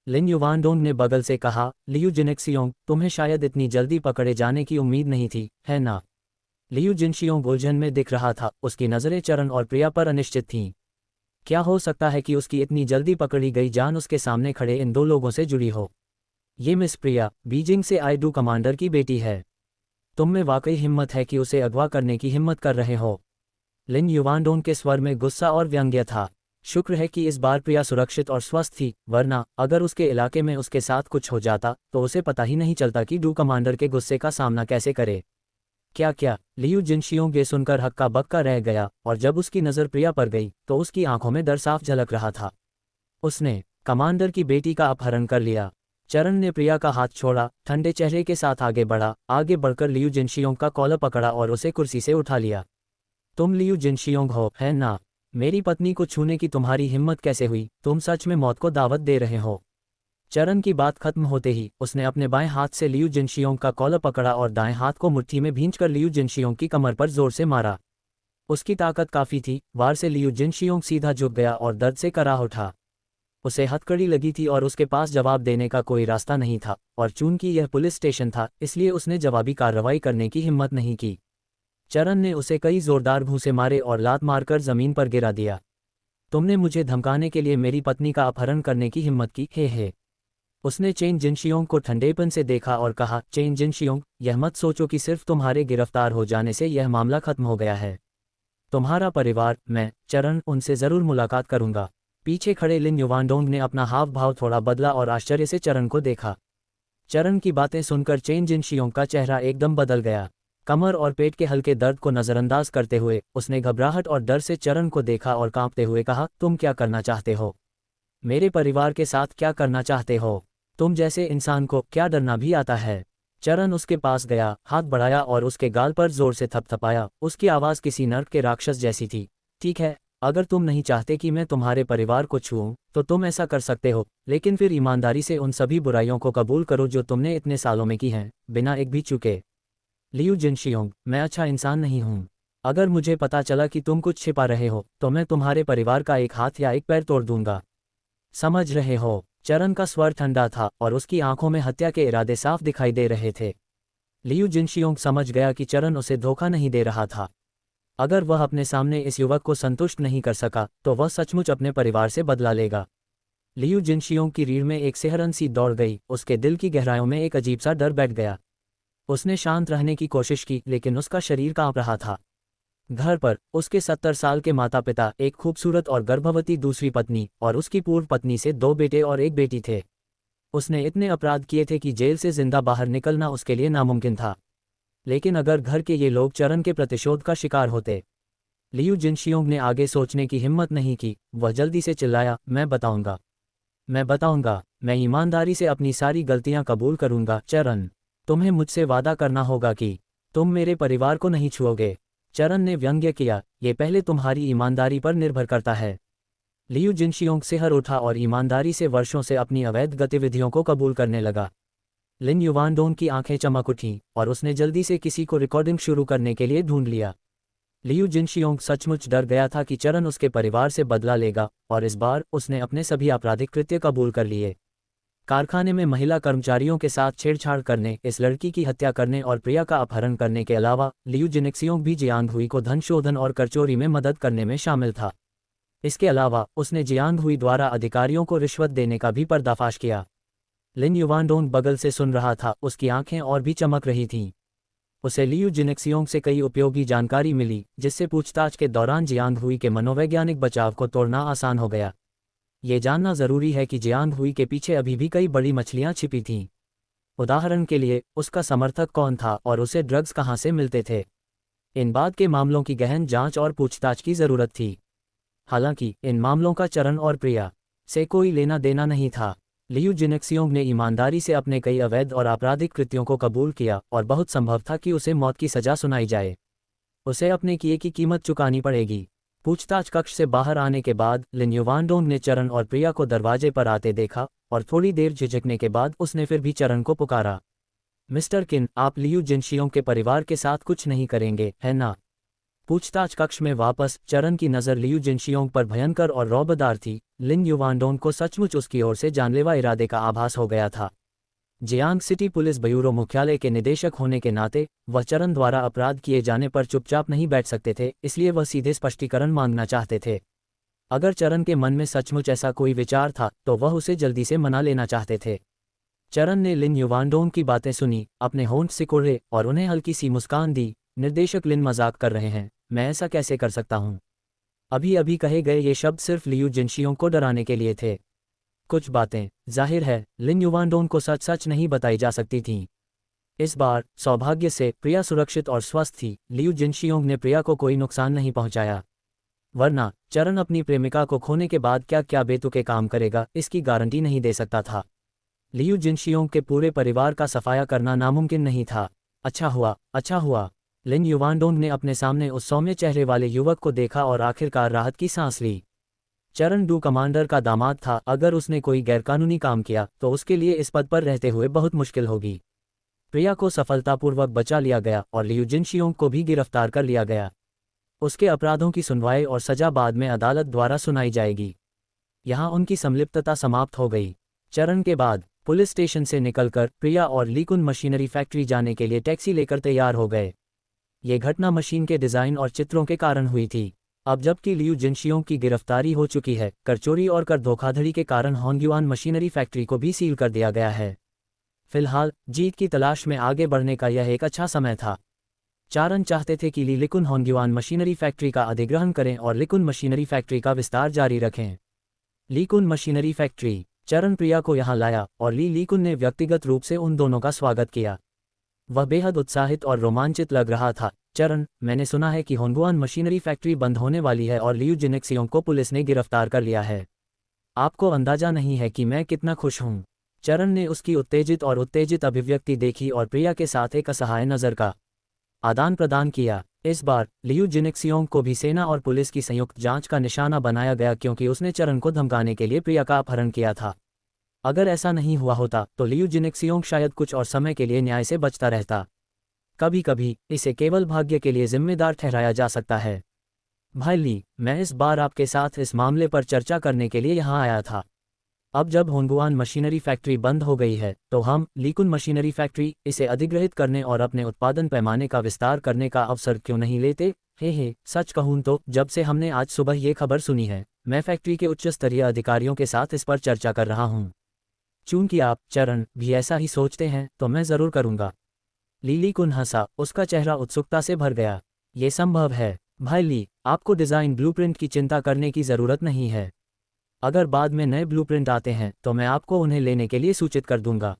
लिन युवानडोंग ने बगल से कहा, लियू जिनेक्सियोंग, तुम्हें शायद इतनी जल्दी पकड़े जाने की उम्मीद नहीं थी, है ना? लियू जिनशियोंग उलझन में दिख रहा था, उसकी नज़रें चरण और प्रिया पर अनिश्चित थीं। क्या हो सकता है कि उसकी इतनी जल्दी पकड़ी गई जान उसके सामने खड़े इन दो लोगों से जुड़ी हो? ये मिस प्रिया, बीजिंग से आए डू कमांडर की बेटी है। तुम में वाकई हिम्मत है कि उसे अगवा करने की हिम्मत कर रहे हो। लिन युवानडोंग के स्वर में गुस्सा और व्यंग्य था। शुक्र है कि इस बार प्रिया सुरक्षित और स्वस्थ थी, वरना अगर उसके इलाके में उसके साथ कुछ हो जाता तो उसे पता ही नहीं चलता कि डू कमांडर के गुस्से का सामना कैसे करे। क्या? लियू जिनशियोंग ये सुनकर हक्का बक्का रह गया, और जब उसकी नज़र प्रिया पर गई तो उसकी आंखों में डर साफ झलक रहा था। उसने कमांडर की बेटी का अपहरण कर लिया। चरण ने प्रिया का हाथ छोड़ा, ठंडे चेहरे के साथ आगे बढ़कर लियू जिनशियोंग का कॉलर पकड़ा और उसे कुर्सी से उठा लिया। तुम लियू जिनशियोंग हो, है ना? मेरी पत्नी को छूने की तुम्हारी हिम्मत कैसे हुई? तुम सच में मौत को दावत दे रहे हो? चरण की बात खत्म होते ही उसने अपने बाएं हाथ से लियू जिनशियोंग का कॉलर पकड़ा और दाएं हाथ को मुट्ठी में भींचकर लियू जिनशियोंग की कमर पर जोर से मारा। उसकी ताकत काफी थी, वार से लियू जिनशियोंग सीधा झुक गया और दर्द से कराह उठा। उसे हथकड़ी लगी थी और उसके पास जवाब देने का कोई रास्ता नहीं था, और चूंकि यह पुलिस स्टेशन था इसलिए उसने जवाबी कार्रवाई करने की हिम्मत नहीं की। चरण ने उसे कई जोरदार घूंसे मारे और लात मारकर जमीन पर गिरा दिया। तुमने मुझे धमकाने के लिए मेरी पत्नी का अपहरण करने की हिम्मत की, हे। उसने चेन जिनशियोंग को ठंडेपन से देखा और कहा, चेन जिनशियोंग, यह मत सोचो कि सिर्फ तुम्हारे गिरफ्तार हो जाने से यह मामला खत्म हो गया है। तुम्हारा परिवार, मैं, चरण, उनसे जरूर मुलाकात करूंगा। पीछे खड़े लिन युवानडोंग ने अपना हाव भाव थोड़ा बदला और आश्चर्य से चरण को देखा। चरण की बातें सुनकर चेन जिनशियोंग का चेहरा एकदम बदल गया। कमर और पेट के हल्के दर्द को नज़रअंदाज करते हुए उसने घबराहट और डर से चरण को देखा और कांपते हुए कहा, तुम क्या करना चाहते हो? मेरे परिवार के साथ क्या करना चाहते हो? तुम जैसे इंसान को क्या डरना भी आता है? चरण उसके पास गया, हाथ बढ़ाया और उसके गाल पर जोर से थपथपाया। उसकी आवाज़ किसी नर्क के राक्षस जैसी थी। ठीक है, अगर तुम नहीं चाहते कि मैं तुम्हारे परिवार को छूऊं तो तुम ऐसा कर सकते हो, लेकिन फिर ईमानदारी से उन सभी बुराइयों को कबूल करो जो तुमने इतने सालों में की हैं, बिना एक भी चूके। लियू जिनशियोंग, मैं अच्छा इंसान नहीं हूँ। अगर मुझे पता चला कि तुम कुछ छिपा रहे हो तो मैं तुम्हारे परिवार का एक हाथ या एक पैर तोड़ दूंगा। समझ रहे हो? चरण का स्वर ठंडा था और उसकी आंखों में हत्या के इरादे साफ दिखाई दे रहे थे। लियू जिनशियोंग समझ गया कि चरण उसे धोखा नहीं दे रहा था। अगर वह अपने सामने इस युवक को संतुष्ट नहीं कर सका तो वह सचमुच अपने परिवार से बदला लेगा। लियू जिनशियोंग की रीढ़ में एक सिहरन सी दौड़ गई, उसके दिल की गहराइयों में एक अजीब सा डर बैठ गया। उसने शांत रहने की कोशिश की, लेकिन उसका शरीर कांप रहा था। घर पर उसके 70 साल के माता पिता, एक खूबसूरत और गर्भवती दूसरी पत्नी और उसकी पूर्व पत्नी से 2 बेटे और एक बेटी थे। उसने इतने अपराध किए थे कि जेल से जिंदा बाहर निकलना उसके लिए नामुमकिन था। लेकिन अगर घर के ये लोग चरण के प्रतिशोध का शिकार होते? लियू जिनशियोंग ने आगे सोचने की हिम्मत नहीं की। वह जल्दी से चिल्लाया, मैं बताऊंगा, मैं ईमानदारी से अपनी सारी गलतियां कबूल करूंगा। चरण, तुम्हें मुझसे वादा करना होगा कि तुम मेरे परिवार को नहीं छुओगे। चरण ने व्यंग्य किया, ये पहले तुम्हारी ईमानदारी पर निर्भर करता है। लियू जिनशियोंग सिहर उठा और ईमानदारी से वर्षों से अपनी अवैध गतिविधियों को कबूल करने लगा। लिन युवानडोंग की आंखें चमक उठीं और उसने जल्दी से किसी को रिकॉर्डिंग शुरू करने के लिए ढूंढ लिया। लियू जिनशियोंग सचमुच डर गया था कि चरण उसके परिवार से बदला लेगा, और इस बार उसने अपने सभी आपराधिक कृत्य कबूल कर लिए। कारखाने में महिला कर्मचारियों के साथ छेड़छाड़ करने, इस लड़की की हत्या करने और प्रिया का अपहरण करने के अलावा लियू जिनेक्सियोंग भी जियांग हुई को धन शोधन और कर चोरी में मदद करने में शामिल था। इसके अलावा उसने जियांग हुई द्वारा अधिकारियों को रिश्वत देने का भी पर्दाफाश किया। लिन युवानडोंग बगल से सुन रहा था, उसकी आंखें और भी चमक रही थीं। उसे लियू जिनेक्सियोंग से कई उपयोगी जानकारी मिली, जिससे पूछताछ के दौरान जियांग हुई के मनोवैज्ञानिक बचाव को तोड़ना आसान हो गया। ये जानना जरूरी है कि जियांग हुई के पीछे अभी भी कई बड़ी मछलियां छिपी थीं। उदाहरण के लिए, उसका समर्थक कौन था और उसे ड्रग्स कहाँ से मिलते थे। इन बाद के मामलों की गहन जांच और पूछताछ की जरूरत थी। हालांकि इन मामलों का चरण और प्रिया से कोई लेना देना नहीं था। लियू जिनेक्सियोंग ने ईमानदारी से अपने कई अवैध और आपराधिक कृत्यों को कबूल किया और बहुत संभव था कि उसे मौत की सजा सुनाई जाए। उसे अपने किए की कीमत चुकानी पड़ेगी। पूछताछ कक्ष से बाहर आने के बाद लिन युवानडोंग ने चरण और प्रिया को दरवाजे पर आते देखा और थोड़ी देर झिझकने के बाद उसने फिर भी चरण को पुकारा। मिस्टर किन, आप लियू जिनशियोंग के परिवार के साथ कुछ नहीं करेंगे, है ना? पूछताछ कक्ष में वापस चरण की नज़र लियू जिनशियोंग पर भयंकर और रौबदार थी। लिन युवानडोंग को सचमुच उसकी ओर से जानलेवा इरादे का आभास हो गया था। जियांग सिटी पुलिस ब्यूरो मुख्यालय के निदेशक होने के नाते वह चरण द्वारा अपराध किए जाने पर चुपचाप नहीं बैठ सकते थे, इसलिए वह सीधे स्पष्टीकरण मांगना चाहते थे। अगर चरण के मन में सचमुच ऐसा कोई विचार था तो वह उसे जल्दी से मना लेना चाहते थे। चरण ने लिन युवानडोंग की बातें सुनी, अपने होंठ सिकोड़े और उन्हें हल्की सी मुस्कान दी। निर्देशक लिन मजाक कर रहे हैं, मैं ऐसा कैसे कर सकता हूँ? अभी अभी कहे गए ये शब्द सिर्फ लियू जिनशियोंग को डराने के लिए थे। कुछ बातें जाहिर है लिन युवानडोंग को सच सच नहीं बताई जा सकती थीं। इस बार सौभाग्य से प्रिया सुरक्षित और स्वस्थ थी। लियू जिनशियोंग ने प्रिया को कोई नुकसान नहीं पहुंचाया, वरना चरण अपनी प्रेमिका को खोने के बाद क्या क्या बेतुके काम करेगा, इसकी गारंटी नहीं दे सकता था। लियू जिनशियोंग के पूरे परिवार का सफाया करना नामुमकिन नहीं था। अच्छा हुआ, अच्छा हुआ। लिन युवानडोंग ने अपने सामने उस सौम्य चेहरे वाले युवक को देखा और आखिरकार राहत की सांस ली। चरण डू कमांडर का दामाद था, अगर उसने कोई गैरकानूनी काम किया तो उसके लिए इस पद पर रहते हुए बहुत मुश्किल होगी। प्रिया को सफलतापूर्वक बचा लिया गया और लियू जिनशियोंग को भी गिरफ्तार कर लिया गया। उसके अपराधों की सुनवाई और सजा बाद में अदालत द्वारा सुनाई जाएगी। यहाँ उनकी संलिप्तता समाप्त हो गई। चरण के बाद पुलिस स्टेशन से निकलकर प्रिया और लीकुन मशीनरी फैक्ट्री जाने के लिए टैक्सी लेकर तैयार हो गए। ये घटना मशीन के डिज़ाइन और चित्रों के कारण हुई थी। अब जबकि लियू जिनशियोंग की गिरफ्तारी हो चुकी है, कर चोरी और कर धोखाधड़ी के कारण होंगयुआन मशीनरी फैक्ट्री को भी सील कर दिया गया है। फिलहाल जीत की तलाश में आगे बढ़ने का यह एक अच्छा समय था। चारण चाहते थे कि ली लिकुन होंगयुआन मशीनरी फैक्ट्री का अधिग्रहण करें और लिकुन मशीनरी फैक्ट्री का विस्तार जारी रखें। लीकुन मशीनरी फैक्ट्री। चरण प्रिया को यहाँ लाया और ली लीकुन ने व्यक्तिगत रूप से उन दोनों का स्वागत किया। वह बेहद उत्साहित और रोमांचित लग रहा था। चरण, मैंने सुना है कि होंगुआन मशीनरी फैक्ट्री बंद होने वाली है और लियू जिनेक्सियोंग को पुलिस ने गिरफ्तार कर लिया है। आपको अंदाजा नहीं है कि मैं कितना खुश हूँ। चरण ने उसकी उत्तेजित अभिव्यक्ति देखी और प्रिया के साथ एक असहाय नज़र का आदान प्रदान किया। इस बार लियू जिनेक्सियोंग को भी सेना और पुलिस की संयुक्त जांच का निशाना बनाया गया, क्योंकि उसने चरण को धमकाने के लिए प्रिया का अपहरण किया था। अगर ऐसा नहीं हुआ होता तो लियू जिनेक्सियोंग शायद कुछ और समय के लिए न्याय से बचता रहता। कभी कभी इसे केवल भाग्य के लिए जिम्मेदार ठहराया जा सकता है। भाई ली, मैं इस बार आपके साथ इस मामले पर चर्चा करने के लिए यहाँ आया था। अब जब होंगुआन मशीनरी फैक्ट्री बंद हो गई है तो हम लीकुन मशीनरी फैक्ट्री इसे अधिग्रहित करने और अपने उत्पादन पैमाने का विस्तार करने का अवसर क्यों नहीं लेते? हे सच कहूँ तो जब से हमने आज सुबह ये खबर सुनी है, मैं फैक्ट्री के उच्च स्तरीय अधिकारियों के साथ इस पर चर्चा कर रहा हूँ। चूंकि आप, चरण, भी ऐसा ही सोचते हैं तो मैं ज़रूर करूँगा। लीकुन हंसा, उसका चेहरा उत्सुकता से भर गया। ये संभव है भाई ली, आपको डिज़ाइन ब्लूप्रिंट की चिंता करने की ज़रूरत नहीं है। अगर बाद में नए ब्लूप्रिंट आते हैं तो मैं आपको उन्हें लेने के लिए सूचित कर दूंगा।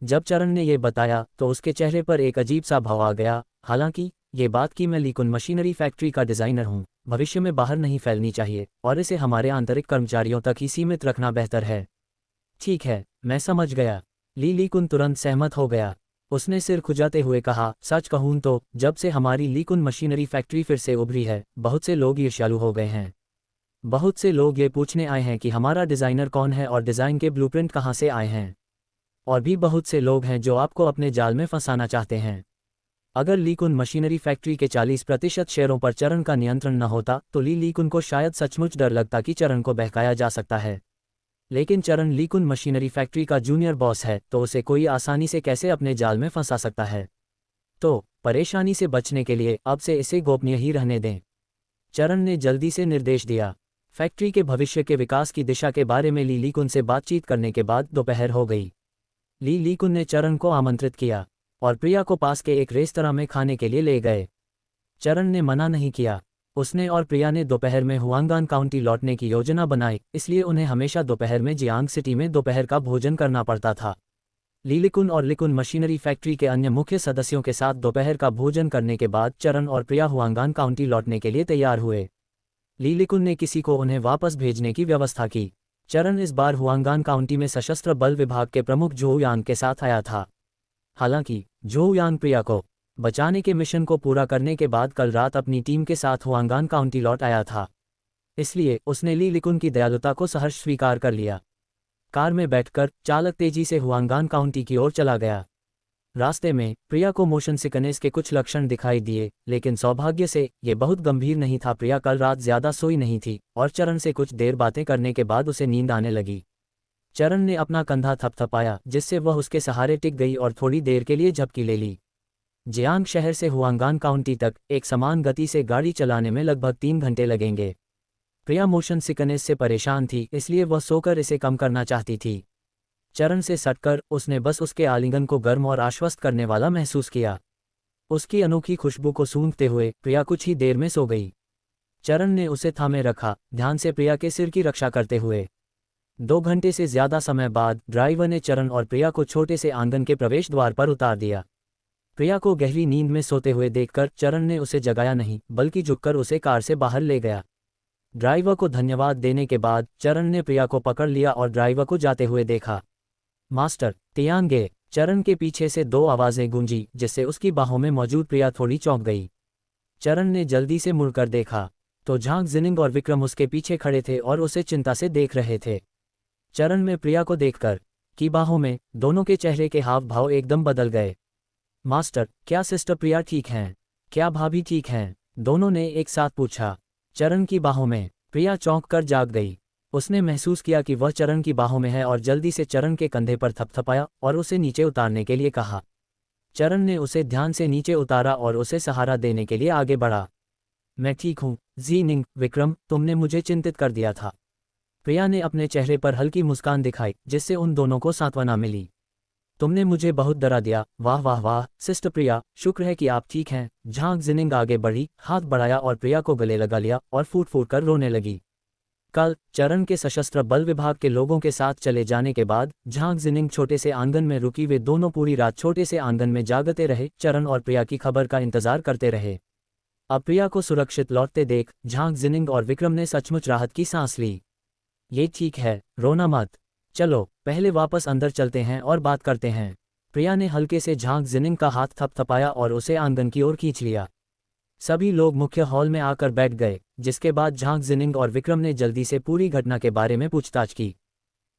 जब चरण ने यह बताया तो उसके चेहरे पर एक अजीब सा भाव आ गया। हालांकि ये बात कि मैं लीकुन मशीनरी फैक्ट्री का डिज़ाइनर हूँ भविष्य में बाहर नहीं फैलनी चाहिए और इसे हमारे आंतरिक कर्मचारियों तक ही सीमित रखना बेहतर है। ठीक है, मैं समझ गया। लीकुन तुरंत सहमत हो गया। उसने सिर खुजाते हुए कहा, सच कहूँ तो जब से हमारी लीकुन मशीनरी फैक्ट्री फिर से उभरी है, बहुत से लोग ईर्ष्यालु हो गए हैं। बहुत से लोग ये पूछने आए हैं कि हमारा डिज़ाइनर कौन है और डिज़ाइन के ब्लूप्रिंट कहाँ से आए हैं। और भी बहुत से लोग हैं जो आपको अपने जाल में फंसाना चाहते हैं। अगर ली कुन मशीनरी फैक्ट्री के 40% शेयरों पर चरण का नियंत्रण न होता तो ली कुन को शायद सचमुच डर लगता कि चरण को बहकाया जा सकता है। लेकिन चरण ली कुन मशीनरी फैक्ट्री का जूनियर बॉस है, तो उसे कोई आसानी से कैसे अपने जाल में फंसा सकता है। तो परेशानी से बचने के लिए अब से इसे गोपनीय ही रहने दें। चरण ने जल्दी से निर्देश दिया। फैक्ट्री के भविष्य के विकास की दिशा के बारे में ली कुन से बातचीत करने के बाद दोपहर हो गई। ली कुन ने चरण को आमंत्रित किया और प्रिया को पास के एक रेस्तरां में खाने के लिए ले गए। चरण ने मना नहीं किया। उसने और प्रिया ने दोपहर में हुआंगान काउंटी लौटने की योजना बनाई, इसलिए उन्हें हमेशा दोपहर में जियांग सिटी में दोपहर का भोजन करना पड़ता था। लीलिकुन और लिकुन मशीनरी फैक्ट्री के अन्य मुख्य सदस्यों के साथ दोपहर का भोजन करने के बाद चरण और प्रिया हुआंगान काउंटी लौटने के लिए तैयार हुए। लीलिकुन ने किसी को उन्हें वापस भेजने की व्यवस्था की। चरण इस बार हुआंगान काउंटी में सशस्त्र बल विभाग के प्रमुख जो यांग के साथ आया था। हालांकि जो यांग प्रिया को बचाने के मिशन को पूरा करने के बाद कल रात अपनी टीम के साथ हुआंगान काउंटी लौट आया था, इसलिए उसने लीलिकुन की दयालुता को सहर्ष स्वीकार कर लिया। कार में बैठकर चालक तेजी से हुआंगान काउंटी की ओर चला गया। रास्ते में प्रिया को मोशन सिकनेस के कुछ लक्षण दिखाई दिए, लेकिन सौभाग्य से ये बहुत गंभीर नहीं था। प्रिया कल रात ज्यादा सोई नहीं थी और चरण से कुछ देर बातें करने के बाद उसे नींद आने लगी। चरण ने अपना कंधा थपथपाया, जिससे वह उसके सहारे टिक गई और थोड़ी देर के लिए झपकी ले ली। जियांग शहर से हुआंगान काउंटी तक एक समान गति से गाड़ी चलाने में लगभग 3 घंटे लगेंगे। प्रिया मोशन सिकनेस से परेशान थी, इसलिए वह सोकर इसे कम करना चाहती थी। चरण से सटकर उसने बस उसके आलिंगन को गर्म और आश्वस्त करने वाला महसूस किया। उसकी अनोखी खुशबू को सूंघते हुए प्रिया कुछ ही देर में सो गई। चरण ने उसे थामे रखा, ध्यान से प्रिया के सिर की रक्षा करते हुए। 2 घंटे से ज्यादा समय बाद ड्राइवर ने चरण और प्रिया को छोटे से आंगन के प्रवेश द्वार पर उतार दिया। प्रिया को गहरी नींद में सोते हुए देखकर चरण ने उसे जगाया नहीं, बल्कि झुककर उसे कार से बाहर ले गया। ड्राइवर को धन्यवाद देने के बाद चरण ने प्रिया को पकड़ लिया और ड्राइवर को जाते हुए देखा। मास्टर तियांगे। चरण के पीछे से 2 आवाजें गूंजी, जिससे उसकी बाहों में मौजूद प्रिया थोड़ी चौंक गई। चरण ने जल्दी से मुड़कर देखा तो झांग जिनिंग और विक्रम उसके पीछे खड़े थे और उसे चिंता से देख रहे थे। चरण में प्रिया को देखकर की बाहों में दोनों के चेहरे के हाव भाव एकदम बदल गए। मास्टर, क्या सिस्टर प्रिया ठीक हैं? क्या भाभी ठीक हैं? दोनों ने एक साथ पूछा। चरण की बाहों में प्रिया चौंक कर जाग गई। उसने महसूस किया कि वह चरण की बाहों में है और जल्दी से चरण के कंधे पर थपथपाया और उसे नीचे उतारने के लिए कहा। चरण ने उसे ध्यान से नीचे उतारा और उसे सहारा देने के लिए आगे बढ़ा। मैं ठीक हूँ जीनिंग। विक्रम, तुमने मुझे चिंतित कर दिया था। प्रिया ने अपने चेहरे पर हल्की मुस्कान दिखाई, जिससे उन दोनों को सांत्वना मिली। तुमने मुझे बहुत डरा दिया। वाह वाह वाह सिस्टर प्रिया, शुक्र है कि आप ठीक हैं। झांग जिनिंग आगे बढ़ी, हाथ बढ़ाया और प्रिया को गले लगा लिया और फूट फूट कर रोने लगी। कल चरण के सशस्त्र बल विभाग के लोगों के साथ चले जाने के बाद झांग जिनिंग छोटे से आंगन में रुकी। वे दोनों पूरी रात छोटे से आंगन में जागते रहे, चरण और प्रिया की खबर का इंतजार करते रहे। अब प्रिया को सुरक्षित लौटते देख झांग जिनिंग और विक्रम ने सचमुच राहत की सांस ली। ये ठीक है, रोना मत। चलो पहले वापस अंदर चलते हैं और बात करते हैं। प्रिया ने हल्के से झांग जिनिंग का हाथ थपथपाया और उसे आंगन की ओर खींच लिया। सभी लोग मुख्य हॉल में आकर बैठ गए, जिसके बाद झांग जिनिंग और विक्रम ने जल्दी से पूरी घटना के बारे में पूछताछ की।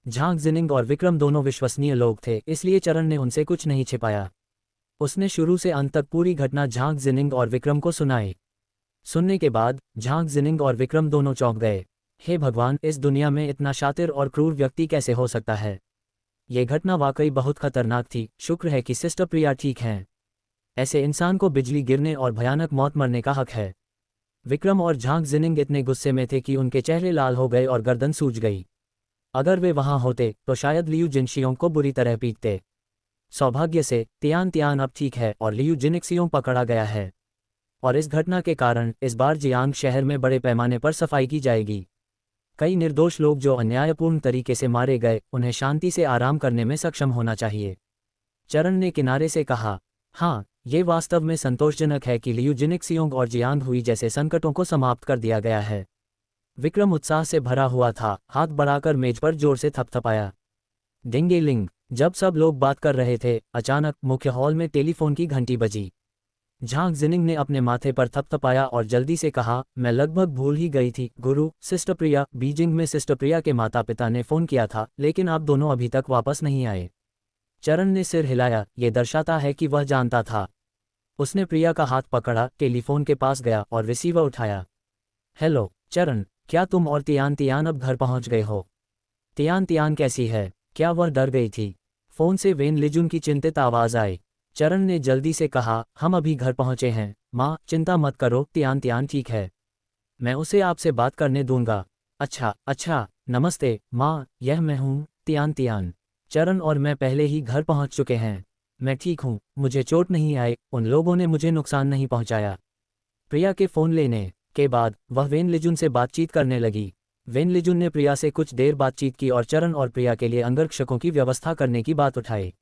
झांग जिनिंग और विक्रम दोनों विश्वसनीय लोग थे, इसलिए चरण ने उनसे कुछ नहीं छिपाया। उसने शुरू से अंत तक पूरी घटना झांग जिनिंग और विक्रम को सुनाई। सुनने के बाद झांग जिनिंग और विक्रम दोनों चौंक गए। हे भगवान, इस दुनिया में इतना शातिर और क्रूर व्यक्ति कैसे हो सकता है? ये घटना वाकई बहुत खतरनाक थी। शुक्र है कि सिस्टर प्रिया ठीक हैं। ऐसे इंसान को बिजली गिरने और भयानक मौत मरने का हक है। विक्रम और झांग जिनिंग इतने गुस्से में थे कि उनके चेहरे लाल हो गए और गर्दन सूज गई। अगर वे वहां होते तो शायद लियू जिनशियोंग को बुरी तरह पीटते। सौभाग्य से तियान तियान अब ठीक है और लियू जिनिक्सियोंग पकड़ा गया है, और इस घटना के कारण इस बार जियांग शहर में बड़े पैमाने पर सफाई की जाएगी। कई निर्दोष लोग जो अन्यायपूर्ण तरीके से मारे गए, उन्हें शांति से आराम करने में सक्षम होना चाहिए। चरण ने किनारे से कहा, हाँ, ये वास्तव में संतोषजनक है कि लियू जिनिक्सियोंग और जियांग हुई जैसे संकटों को समाप्त कर दिया गया है। विक्रम उत्साह से भरा हुआ था, हाथ बढ़ाकर मेज पर जोर से थपथपाया। डिंगेलिंग। जब सब लोग बात कर रहे थे, अचानक मुख्य हॉल में टेलीफोन की घंटी बजी। झांग जिनिंग ने अपने माथे पर थपथपाया और जल्दी से कहा, मैं लगभग भूल ही गई थी गुरु। सिस्टर प्रिया, बीजिंग में सिस्टर प्रिया के माता पिता ने फ़ोन किया था, लेकिन आप दोनों अभी तक वापस नहीं आए। चरण ने सिर हिलाया, ये दर्शाता है कि वह जानता था। उसने प्रिया का हाथ पकड़ा, टेलीफोन के पास गया और रिसीवर उठाया। हेलो चरण, क्या तुम और तियान तियान अब घर पहुंच गए हो? तियान तियान कैसी है? क्या वह डर गई थी? फोन से वेन लिजुन की चिंतित आवाज आई। चरण ने जल्दी से कहा, हम अभी घर पहुंचे हैं माँ, चिंता मत करो, तियान तियान ठीक है। मैं उसे आपसे बात करने दूंगा। अच्छा अच्छा, नमस्ते माँ, यह मैं हूँ, तियान तियान। चरण और मैं पहले ही घर पहुंच चुके हैं। मैं ठीक हूँ, मुझे चोट नहीं आई, उन लोगों ने मुझे नुकसान नहीं पहुंचाया। प्रिया के फ़ोन लेने के बाद वह वेन लिजुन से बातचीत करने लगी। वेन लिजुन ने प्रिया से कुछ देर बातचीत की और चरण और प्रिया के लिए अंगरक्षकों की व्यवस्था करने की बात उठाई।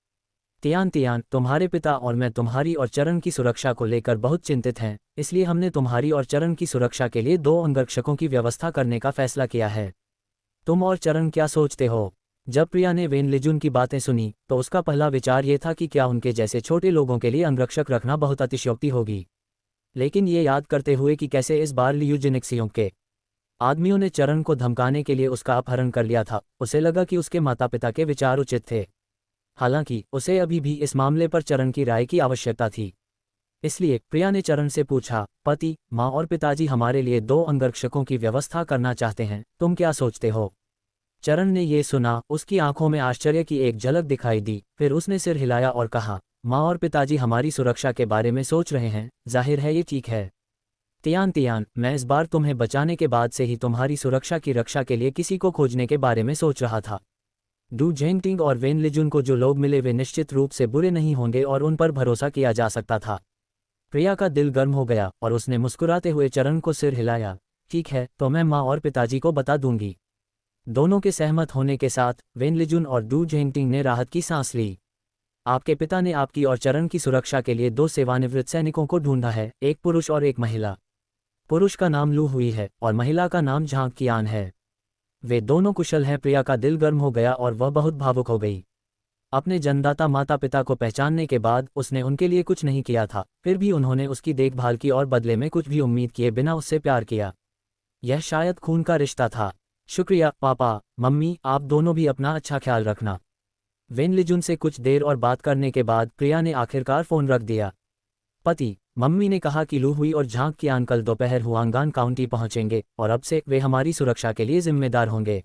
तियान तियान, तुम्हारे पिता और मैं तुम्हारी और चरण की सुरक्षा को लेकर बहुत चिंतित हैं, इसलिए हमने तुम्हारी और चरण की सुरक्षा के लिए 2 अंगरक्षकों की व्यवस्था करने का फैसला किया है। तुम और चरण क्या सोचते हो? जब प्रिया ने वेन लिजुन की बातें सुनी तो उसका पहला विचार ये था कि क्या उनके जैसे छोटे लोगों के लिए अंगरक्षक रखना बहुत अतिशयोक्ति होगी। लेकिन ये याद करते हुए कि कैसे इस बार लियूजेनिक्सियों के आदमियों ने चरण को धमकाने के लिए उसका अपहरण कर लिया था, उसे लगा कि उसके माता पिता के विचार उचित थे। हालांकि उसे अभी भी इस मामले पर चरण की राय की आवश्यकता थी। इसलिए प्रिया ने चरण से पूछा, पति, माँ और पिताजी हमारे लिए 2 अंगरक्षकों की व्यवस्था करना चाहते हैं, तुम क्या सोचते हो? चरण ने ये सुना, उसकी आंखों में आश्चर्य की एक झलक दिखाई दी, फिर उसने सिर हिलाया और कहा, माँ और पिताजी हमारी सुरक्षा के बारे में सोच रहे हैं, जाहिर है ये ठीक है। तियान तियान, मैं इस बार तुम्हें बचाने के बाद से ही तुम्हारी सुरक्षा की रक्षा के लिए किसी को खोजने के बारे में सोच रहा था। डू जेंगटिंग और वेन लिजुन को जो लोग मिले वे निश्चित रूप से बुरे नहीं होंगे और उन पर भरोसा किया जा सकता था। प्रिया का दिल गर्म हो गया और उसने मुस्कुराते हुए चरण को सिर हिलाया। ठीक है, तो मैं माँ और पिताजी को बता दूंगी। दोनों के सहमत होने के साथ वेन लिजुन और डू जेंगटिंग ने राहत की सांस ली। आपके पिता ने आपकी और चरण की सुरक्षा के लिए 2 सेवानिवृत्त सैनिकों को ढूंढा है, एक पुरुष और एक महिला। पुरुष का नाम लू हुई है और महिला का नाम झांग कियान है। वे दोनों कुशल हैं। प्रिया का दिल गर्म हो गया और वह बहुत भावुक हो गई। अपने जन्मदाता माता पिता को पहचानने के बाद उसने उनके लिए कुछ नहीं किया था, फिर भी उन्होंने उसकी देखभाल की और बदले में कुछ भी उम्मीद किए बिना उससे प्यार किया। यह शायद खून का रिश्ता था। शुक्रिया पापा, मम्मी, आप दोनों भी अपना अच्छा ख्याल रखना। वेन लिजुन से कुछ देर और बात करने के बाद प्रिया ने आखिरकार फ़ोन रख दिया। पति, मम्मी ने कहा कि लू हुई और झांग कियान कल दोपहर हुआंगान काउंटी पहुंचेंगे और अब से वे हमारी सुरक्षा के लिए जिम्मेदार होंगे।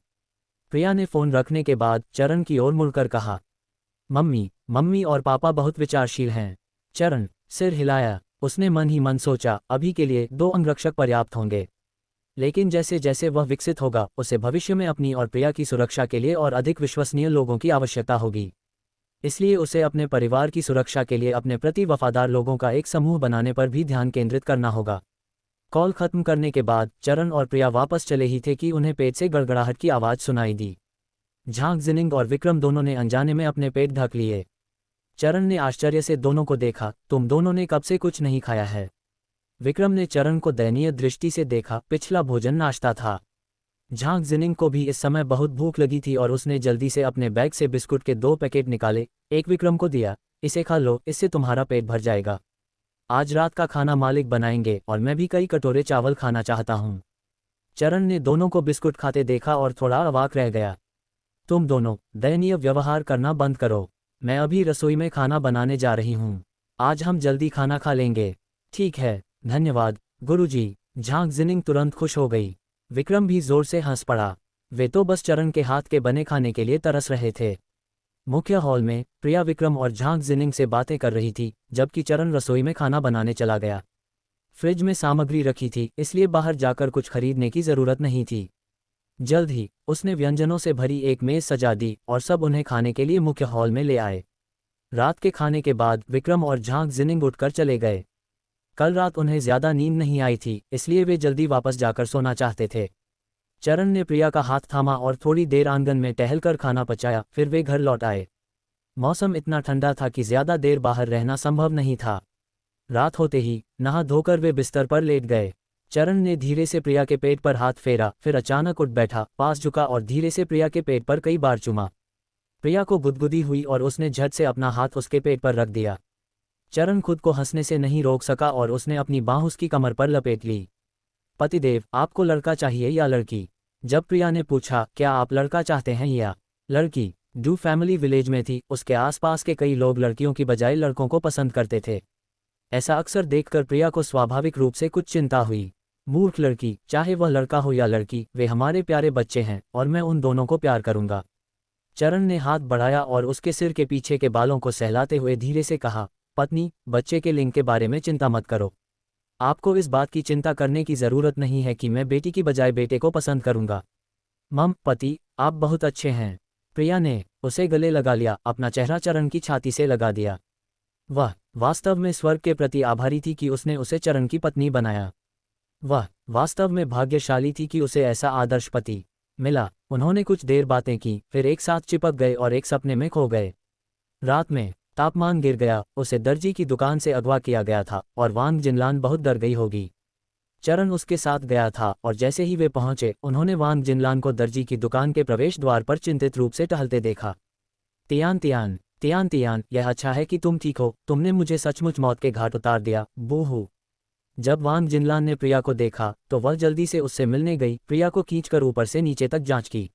प्रिया ने फ़ोन रखने के बाद चरण की ओर मुड़कर कहा, मम्मी और पापा बहुत विचारशील हैं। चरण सिर हिलाया। उसने मन ही मन सोचा, अभी के लिए 2 अंगरक्षक पर्याप्त होंगे, लेकिन जैसे जैसे वह विकसित होगा उसे भविष्य में अपनी और प्रिया की सुरक्षा के लिए और अधिक विश्वसनीय लोगों की आवश्यकता होगी। इसलिए उसे अपने परिवार की सुरक्षा के लिए अपने प्रति वफादार लोगों का एक समूह बनाने पर भी ध्यान केंद्रित करना होगा। कॉल खत्म करने के बाद चरण और प्रिया वापस चले ही थे कि उन्हें पेट से गड़गड़ाहट की आवाज़ सुनाई दी। झांग जिनिंग और विक्रम दोनों ने अनजाने में अपने पेट ढक लिए। चरण ने आश्चर्य से दोनों को देखा, तुम दोनों ने कब से कुछ नहीं खाया है? विक्रम ने चरण को दयनीय दृष्टि से देखा, पिछला भोजन नाश्ता था। झांग जिनिंग को भी इस समय बहुत भूख लगी थी और उसने जल्दी से अपने बैग से बिस्कुट के 2 पैकेट निकाले, एक विक्रम को दिया, इसे खा लो, इससे तुम्हारा पेट भर जाएगा। आज रात का खाना मालिक बनाएंगे और मैं भी कई कटोरे चावल खाना चाहता हूँ। चरण ने दोनों को बिस्कुट खाते देखा और थोड़ा अवाक रह गया। तुम दोनों दयनीय व्यवहार करना बंद करो। मैं अभी रसोई में खाना बनाने जा रही हूँ। आज हम जल्दी खाना खा लेंगे। ठीक है, धन्यवाद गुरुजी। झांग जिनिंग तुरंत खुश हो गई। विक्रम भी जोर से हंस पड़ा। वे तो बस चरण के हाथ के बने खाने के लिए तरस रहे थे। मुख्य हॉल में प्रिया विक्रम और झांग जिनिंग से बातें कर रही थी, जबकि चरण रसोई में खाना बनाने चला गया। फ्रिज में सामग्री रखी थी, इसलिए बाहर जाकर कुछ खरीदने की जरूरत नहीं थी। जल्द ही उसने व्यंजनों से भरी एक मेज सजा दी और सब उन्हें खाने के लिए मुख्य हॉल में ले आए। रात के खाने के बाद विक्रम और झांग जिनिंग उठकर चले गए। कल रात उन्हें ज्यादा नींद नहीं आई थी, इसलिए वे जल्दी वापस जाकर सोना चाहते थे। चरण ने प्रिया का हाथ थामा और थोड़ी देर आंगन में टहलकर खाना पचाया, फिर वे घर लौट आए। मौसम इतना ठंडा था कि ज्यादा देर बाहर रहना संभव नहीं था। रात होते ही नहा धोकर वे बिस्तर पर लेट गए। चरण ने धीरे से प्रिया के पेट पर हाथ फेरा, फिर अचानक उठ बैठा, पास झुका और धीरे से प्रिया के पेट पर कई बार चुमा। प्रिया को गुदगुदी हुई और उसने झट से अपना हाथ उसके पेट पर रख दिया। चरण खुद को हंसने से नहीं रोक सका और उसने अपनी बाँह उसकी कमर पर लपेट ली। पतिदेव, आपको लड़का चाहिए या लड़की? जब प्रिया ने पूछा, क्या आप लड़का चाहते हैं या लड़की, डू फैमिली विलेज में थी, उसके आसपास के कई लोग लड़कियों की बजाय लड़कों को पसंद करते थे। ऐसा अक्सर देखकर प्रिया को स्वाभाविक रूप से कुछ चिंता हुई। मूर्ख लड़की, चाहे वह लड़का हो या लड़की, वे हमारे प्यारे बच्चे हैं और मैं उन दोनों को प्यार करूंगा। चरण ने हाथ बढ़ाया और उसके सिर के पीछे के बालों को सहलाते हुए धीरे से कहा, पत्नी, बच्चे के लिंग के बारे में चिंता मत करो। आपको इस बात की चिंता करने की ज़रूरत नहीं है कि मैं बेटी की बजाय बेटे को पसंद करूंगा। मम, पति, आप बहुत अच्छे हैं। प्रिया ने उसे गले लगा लिया, अपना चेहरा चरण की छाती से लगा दिया। वह वास्तव में स्वर्ग के प्रति आभारी थी कि उसने उसे चरण की पत्नी बनाया। वह वास्तव में भाग्यशाली थी कि उसे ऐसा आदर्श पति मिला। उन्होंने कुछ देर बातें की, फिर एक साथ चिपक गए और एक सपने में खो गए। रात में तापमान गिर गया, उसे दर्जी की दुकान से अगवा किया गया था और वांग जिनलान बहुत डर गई होगी। चरण उसके साथ गया था और जैसे ही वे पहुंचे, उन्होंने वांग जिनलान को दर्जी की दुकान के प्रवेश द्वार पर चिंतित रूप से टहलते देखा। तियान तियान तियान तियान, यह अच्छा है कि तुम ठीक हो, तुमने मुझे सचमुच मौत के घाट उतार दिया, बूहू। जब वांग जिनलान ने प्रिया को देखा तो वह जल्दी से उससे मिलने गई, प्रिया को खींचकर ऊपर से नीचे तक जांच की।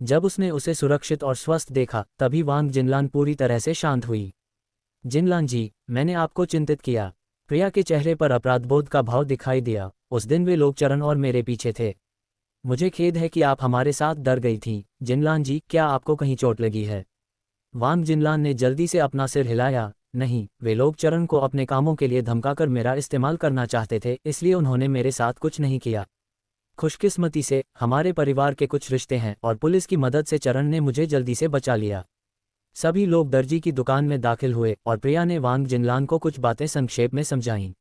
जब उसने उसे सुरक्षित और स्वस्थ देखा, तभी वांग जिनलान पूरी तरह से शांत हुई। जिनलान जी, मैंने आपको चिंतित किया। प्रिया के चेहरे पर अपराधबोध का भाव दिखाई दिया। उस दिन वे लोग चरण और मेरे पीछे थे। मुझे खेद है कि आप हमारे साथ डर गई थीं। जिनलान जी, क्या आपको कहीं चोट लगी है? वांग जिनलान ने जल्दी से अपना सिर हिलाया। नहीं, वे लोग चरण को अपने कामों के लिए धमकाकर मेरा इस्तेमाल करना चाहते थे, इसलिए उन्होंने मेरे साथ कुछ नहीं किया। खुशकिस्मती से हमारे परिवार के कुछ रिश्ते हैं और पुलिस की मदद से चरण ने मुझे जल्दी से बचा लिया। सभी लोग दर्जी की दुकान में दाखिल हुए और प्रिया ने वांग जिनलान को कुछ बातें संक्षेप में समझाईं।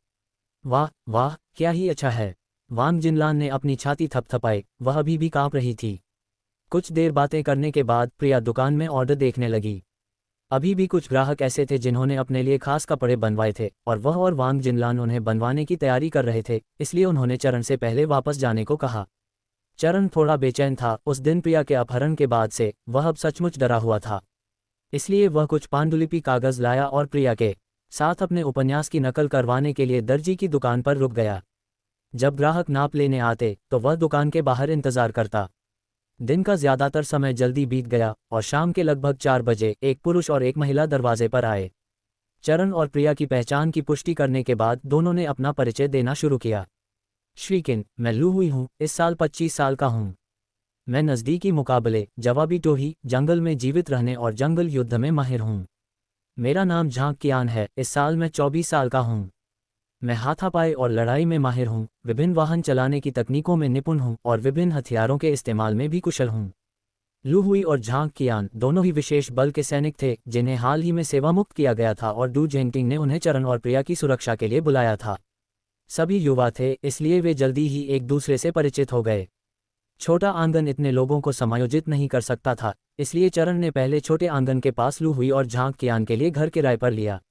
वाह वाह, क्या ही अच्छा है। वांग जिनलान ने अपनी छाती थपथपाई, वह अभी भी कांप रही थी। कुछ देर बातें करने के बाद प्रिया दुकान में ऑर्डर देखने लगी। अभी भी कुछ ग्राहक ऐसे थे जिन्होंने अपने लिए खास कपड़े बनवाए थे और वह और वांग जिनलान उन्हें बनवाने की तैयारी कर रहे थे, इसलिए उन्होंने चरण से पहले वापस जाने को कहा। चरण थोड़ा बेचैन था। उस दिन प्रिया के अपहरण के बाद से वह अब सचमुच डरा हुआ था। इसलिए वह कुछ पांडुलिपि कागज लाया और प्रिया के साथ अपने उपन्यास की नकल करवाने के लिए दर्जी की दुकान पर रुक गया। जब ग्राहक नाप लेने आते तो वह दुकान के बाहर इंतजार करता। दिन का ज्यादातर समय जल्दी बीत गया और शाम के लगभग 4 बजे एक पुरुष और एक महिला दरवाजे पर आए। चरण और प्रिया की पहचान की पुष्टि करने के बाद दोनों ने अपना परिचय देना शुरू किया। श्रीकिन, मैं लू हुई हूँ, इस साल 25 साल का हूँ। मैं नज़दीकी मुकाबले, जवाबी टोही, जंगल में जीवित रहने और जंगल युद्ध में माहिर हूँ। मेरा नाम झांग कियान है, इस साल मैं 24 साल का हूँ। मैं हाथापाई और लड़ाई में माहिर हूँ, विभिन्न वाहन चलाने की तकनीकों में निपुण हूँ और विभिन्न हथियारों के इस्तेमाल में भी कुशल हूँ। लू हुई और झांग कियान दोनों ही विशेष बल के सैनिक थे जिन्हें हाल ही में सेवामुक्त किया गया था और डू जेंगटिंग ने उन्हें चरण और प्रिया की सुरक्षा के लिए बुलाया था। सभी युवा थे, इसलिए वे जल्दी ही एक दूसरे से परिचित हो गए। छोटा आंगन इतने लोगों को समायोजित नहीं कर सकता था, इसलिए चरण ने पहले छोटे आंगन के पास लू हुई और झांग कियान के लिए घर किराए पर लिया।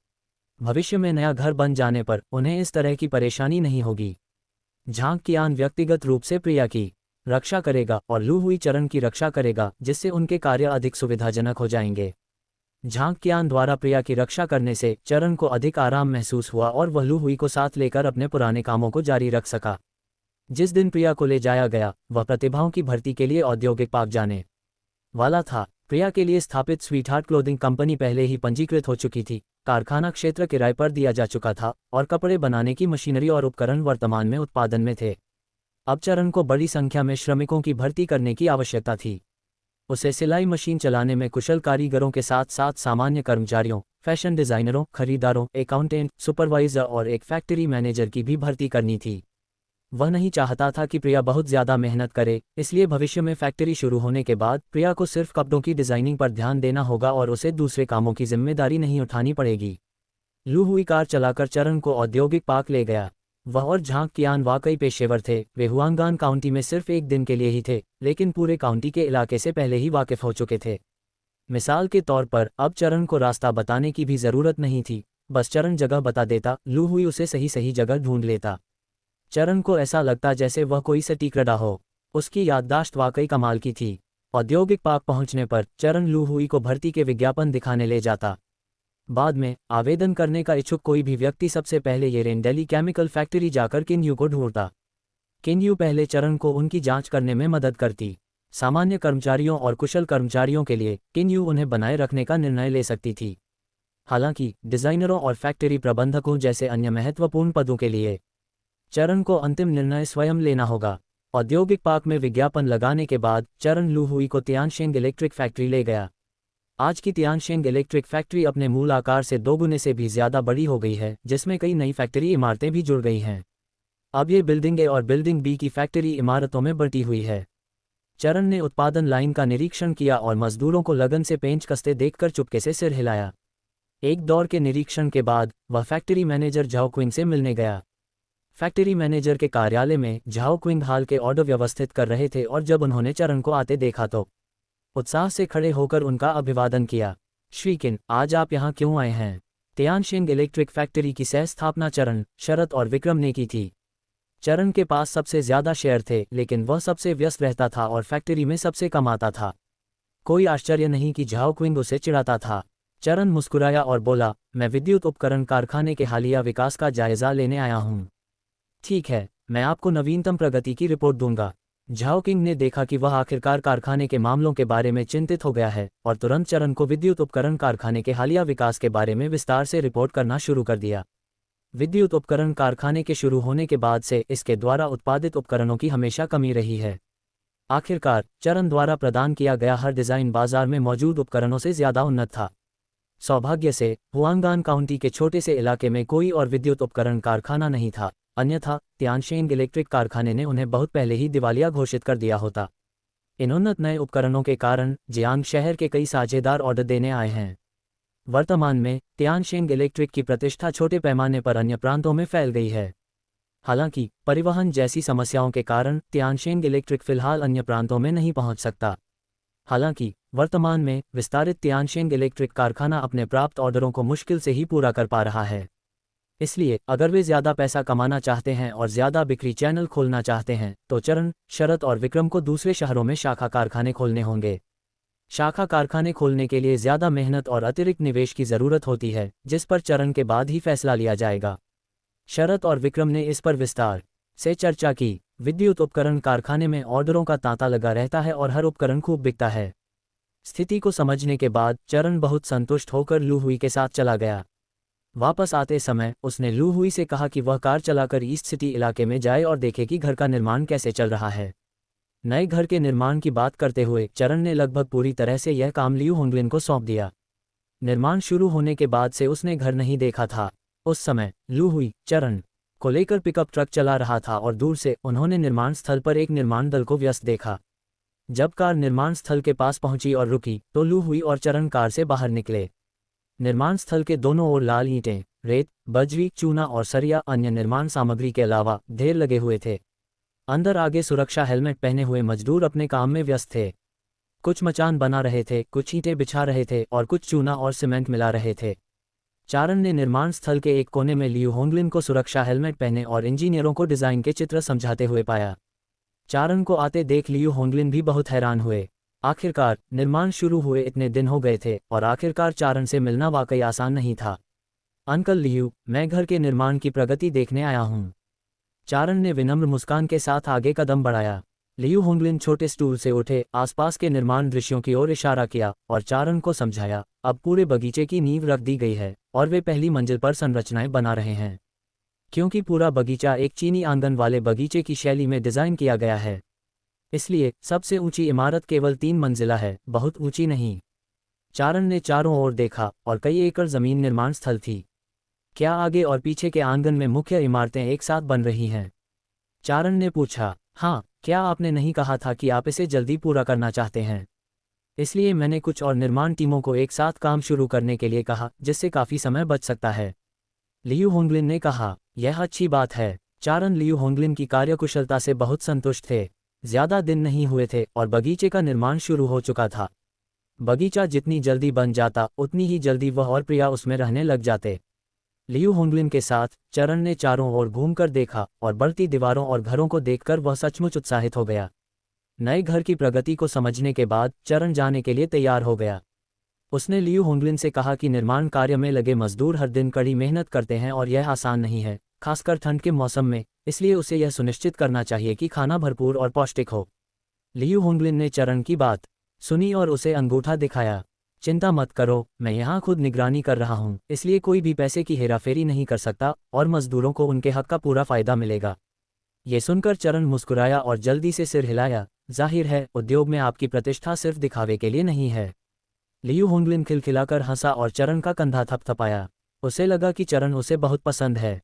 भविष्य में नया घर बन जाने पर उन्हें इस तरह की परेशानी नहीं होगी। झांग कियान व्यक्तिगत रूप से प्रिया की रक्षा करेगा और लू हुई चरण की रक्षा करेगा, जिससे उनके कार्य अधिक सुविधाजनक हो जाएंगे। झांग कियान द्वारा प्रिया की रक्षा करने से चरण को अधिक आराम महसूस हुआ और वह लू हुई को साथ लेकर अपने पुराने कामों को जारी रख सका। जिस दिन प्रिया को ले जाया गया, वह प्रतिभाओं की भर्ती के लिए औद्योगिक पार्क जाने वाला था। प्रिया के लिए स्थापित स्वीटहार्ट क्लोथिंग कंपनी पहले ही पंजीकृत हो चुकी थी, कारखाना क्षेत्र किराए पर दिया जा चुका था और कपड़े बनाने की मशीनरी और उपकरण वर्तमान में उत्पादन में थे। अब चरण को बड़ी संख्या में श्रमिकों की भर्ती करने की आवश्यकता थी। उसे सिलाई मशीन चलाने में कुशल कारीगरों के साथ साथ सामान्य कर्मचारियों, फैशन डिजाइनरों, खरीदारों, अकाउंटेंट, सुपरवाइजर और एक फैक्ट्री मैनेजर की भी भर्ती करनी थी। वह नहीं चाहता था कि प्रिया बहुत ज़्यादा मेहनत करे, इसलिए भविष्य में फैक्ट्री शुरू होने के बाद प्रिया को सिर्फ कपड़ों की डिज़ाइनिंग पर ध्यान देना होगा और उसे दूसरे कामों की जिम्मेदारी नहीं उठानी पड़ेगी। लू हुई कार चलाकर चरण को औद्योगिक पार्क ले गया। वह और झांग कियान वाकई पेशेवर थे। वे हुआंगान काउंटी में सिर्फ एक दिन के लिए ही थे, लेकिन पूरे काउंटी के इलाके से पहले ही वाकिफ हो चुके थे। मिसाल के तौर पर अब चरण को रास्ता बताने की भी ज़रूरत नहीं थी, बस चरण जगह बता देता, लू हुई उसे सही सही जगह ढूंढ लेता। चरण को ऐसा लगता जैसे वह कोई सटीक रडा हो। उसकी याददाश्त वाकई कमाल की थी। औद्योगिक पार्क पहुंचने पर चरण लू हुई को भर्ती के विज्ञापन दिखाने ले जाता। बाद में आवेदन करने का इच्छुक कोई भी व्यक्ति सबसे पहले येरेंडेली केमिकल फैक्ट्री जाकर किन्यू को ढूंढता। किन्यू पहले चरण को उनकी जांच करने में मदद करती। सामान्य कर्मचारियों और कुशल कर्मचारियों के लिए किन यू उन्हें बनाए रखने का निर्णय ले सकती थी। हालांकि डिजाइनरों और फैक्ट्री प्रबंधकों जैसे अन्य महत्वपूर्ण पदों के लिए चरण को अंतिम निर्णय स्वयं लेना होगा। औद्योगिक पार्क में विज्ञापन लगाने के बाद चरण लू हुई को तियानशेंग इलेक्ट्रिक फैक्ट्री ले गया। आज की तियानशेंग इलेक्ट्रिक फैक्ट्री अपने मूल आकार से 2 गुने से भी ज्यादा बड़ी हो गई है, जिसमें कई नई फैक्ट्री इमारतें भी जुड़ गई हैं। अब ये बिल्डिंग ए और बिल्डिंग बी की फैक्ट्री इमारतों में बंटी हुई है। चरण ने उत्पादन लाइन का निरीक्षण किया और मजदूरों को लगन से पेंच कसते देखकर चुपके से सिर हिलाया। एक दौर के निरीक्षण के बाद वह फैक्ट्री मैनेजर झाओ क्विंग से मिलने गया। फैक्ट्री मैनेजर के कार्यालय में झाओ क्विंग हाल के ऑर्डर व्यवस्थित कर रहे थे और जब उन्होंने चरण को आते देखा तो उत्साह से खड़े होकर उनका अभिवादन किया। श्री किन, आज आप यहाँ क्यों आए हैं? तियानशेंग इलेक्ट्रिक फैक्ट्री की सह स्थापना चरण, शरत और विक्रम ने की थी। चरण के पास सबसे ज्यादा शेयर थे, लेकिन वह सबसे व्यस्त रहता था और फैक्ट्री में सबसे कम आता था। कोई आश्चर्य नहीं कि झाओ क्विंग उसे चिढ़ाता था। चरण मुस्कुराया और बोला, मैं विद्युत उपकरण कारखाने के हालिया विकास का जायजा लेने आया हूँ। ठीक है, मैं आपको नवीनतम प्रगति की रिपोर्ट दूंगा। झाओ किंग ने देखा कि वह आखिरकार कारखाने के मामलों के बारे में चिंतित हो गया है और तुरंत चरण को विद्युत उपकरण कारखाने के हालिया विकास के बारे में विस्तार से रिपोर्ट करना शुरू कर दिया। विद्युत उपकरण कारखाने के शुरू होने के बाद से इसके द्वारा उत्पादित उपकरणों की हमेशा कमी रही है। आखिरकार चरण द्वारा प्रदान किया गया हर डिज़ाइन बाजार में मौजूद उपकरणों से ज़्यादा उन्नत था। सौभाग्य से हुआंगान काउंटी के छोटे से इलाके में कोई और विद्युत उपकरण कारखाना नहीं था, अन्यथा तियानशेंग इलेक्ट्रिक कारखाने ने उन्हें बहुत पहले ही दिवालिया घोषित कर दिया होता। इन उन्नत नए उपकरणों के कारण जियांग शहर के कई साझेदार ऑर्डर देने आए हैं। वर्तमान में तियानशेंग इलेक्ट्रिक की प्रतिष्ठा छोटे पैमाने पर अन्य प्रांतों में फैल गई है। हालांकि परिवहन जैसी समस्याओं के कारण तियानशेंग इलेक्ट्रिक फिलहाल अन्य प्रांतों में नहीं पहुंच सकता। हालांकि वर्तमान में विस्तारित तियानशेंग इलेक्ट्रिक कारखाना अपने प्राप्त ऑर्डरों को मुश्किल से ही पूरा कर पा रहा है। इसलिए अगर वे ज़्यादा पैसा कमाना चाहते हैं और ज़्यादा बिक्री चैनल खोलना चाहते हैं तो चरण, शरत और विक्रम को दूसरे शहरों में शाखा कारखाने खोलने होंगे। शाखा कारखाने खोलने के लिए ज़्यादा मेहनत और अतिरिक्त निवेश की ज़रूरत होती है, जिस पर चरण के बाद ही फैसला लिया जाएगा। शरत और विक्रम ने इस पर विस्तार से चर्चा की। विद्युत उपकरण कारखाने में ऑर्डरों का तांता लगा रहता है और हर उपकरण खूब बिकता है। स्थिति को समझने के बाद चरण बहुत संतुष्ट होकर लू हुई के साथ चला गया। वापस आते समय उसने लू हुई से कहा कि वह कार चलाकर ईस्ट सिटी इलाके में जाए और देखे कि घर का निर्माण कैसे चल रहा है। नए घर के निर्माण की बात करते हुए चरण ने लगभग पूरी तरह से यह काम लियू होंगलिन को सौंप दिया। निर्माण शुरू होने के बाद से उसने घर नहीं देखा था। उस समय लू हुई चरण को लेकर पिकअप ट्रक चला रहा था और दूर से उन्होंने निर्माण स्थल पर एक निर्माण दल को व्यस्त देखा। जब कार निर्माण स्थल के पास पहुंची और रुकी तो लू हुई और चरण कार से बाहर निकले। निर्माण स्थल के दोनों ओर लाल ईंटें, रेत, बजरी, चूना और सरिया अन्य निर्माण सामग्री के अलावा ढेर लगे हुए थे। अंदर आगे सुरक्षा हेलमेट पहने हुए मजदूर अपने काम में व्यस्त थे। कुछ मचान बना रहे थे, कुछ ईंटें बिछा रहे थे और कुछ चूना और सीमेंट मिला रहे थे। चारण ने निर्माण स्थल के एक कोने में लियू होंगलिन को सुरक्षा हेलमेट पहने और इंजीनियरों को डिज़ाइन के चित्र समझाते हुए पाया। चारण को आते देख लियू होंगलिन भी बहुत हैरान हुए। आखिरकार निर्माण शुरू हुए इतने दिन हो गए थे और आखिरकार चारण से मिलना वाकई आसान नहीं था। अंकल लियू, मैं घर के निर्माण की प्रगति देखने आया हूँ। चारण ने विनम्र मुस्कान के साथ आगे कदम बढ़ाया। लियू होंगलिन छोटे स्टूल से उठे, आसपास के निर्माण दृश्यों की ओर इशारा किया और चारण को समझाया, अब पूरे बगीचे की नींव रख दी गई है और वे पहली मंजिल पर संरचनाएं बना रहे हैं। क्योंकि पूरा बगीचा एक चीनी आंगन वाले बगीचे की शैली में डिज़ाइन किया गया है, इसलिए सबसे ऊंची इमारत केवल 3 मंजिला है, बहुत ऊंची नहीं। चारण ने चारों ओर देखा और कई एकड़ जमीन निर्माण स्थल थी। क्या आगे और पीछे के आंगन में मुख्य इमारतें एक साथ बन रही हैं? चारण ने पूछा। हाँ, क्या आपने नहीं कहा था कि आप इसे जल्दी पूरा करना चाहते हैं? इसलिए मैंने कुछ और निर्माण टीमों को एक साथ काम शुरू करने के लिए कहा, जिससे काफ़ी समय बच सकता है। लियू होंगलिन ने कहा। यह अच्छी बात है। चारण लियू होंगलिन की कार्यकुशलता से बहुत संतुष्ट थे। ज़्यादा दिन नहीं हुए थे और बगीचे का निर्माण शुरू हो चुका था। बगीचा जितनी जल्दी बन जाता उतनी ही जल्दी वह और प्रिया उसमें रहने लग जाते। लियू होंगलिन के साथ चरण ने चारों ओर घूमकर देखा और बढ़ती दीवारों और घरों को देखकर वह सचमुच उत्साहित हो गया। नए घर की प्रगति को समझने के बाद चरण जाने के लिए तैयार हो गया। उसने लियू होंगलिन से कहा कि निर्माण कार्य में लगे मजदूर हर दिन कड़ी मेहनत करते हैं और यह आसान नहीं है, खासकर ठंड के मौसम में, इसलिए उसे यह सुनिश्चित करना चाहिए कि खाना भरपूर और पौष्टिक हो। लियू होंगलिन ने चरण की बात सुनी और उसे अंगूठा दिखाया। चिंता मत करो, मैं यहाँ खुद निगरानी कर रहा हूँ, इसलिए कोई भी पैसे की हेराफेरी नहीं कर सकता और मजदूरों को उनके हक का पूरा फायदा मिलेगा। ये सुनकर चरण मुस्कुराया और जल्दी से सिर हिलाया। जाहिर है, उद्योग में आपकी प्रतिष्ठा सिर्फ दिखावे के लिए नहीं है। लियू होंगलिन खिलखिलाकर हंसा और चरण का कंधा थपथपाया। उसे लगा कि चरण उसे बहुत पसंद है।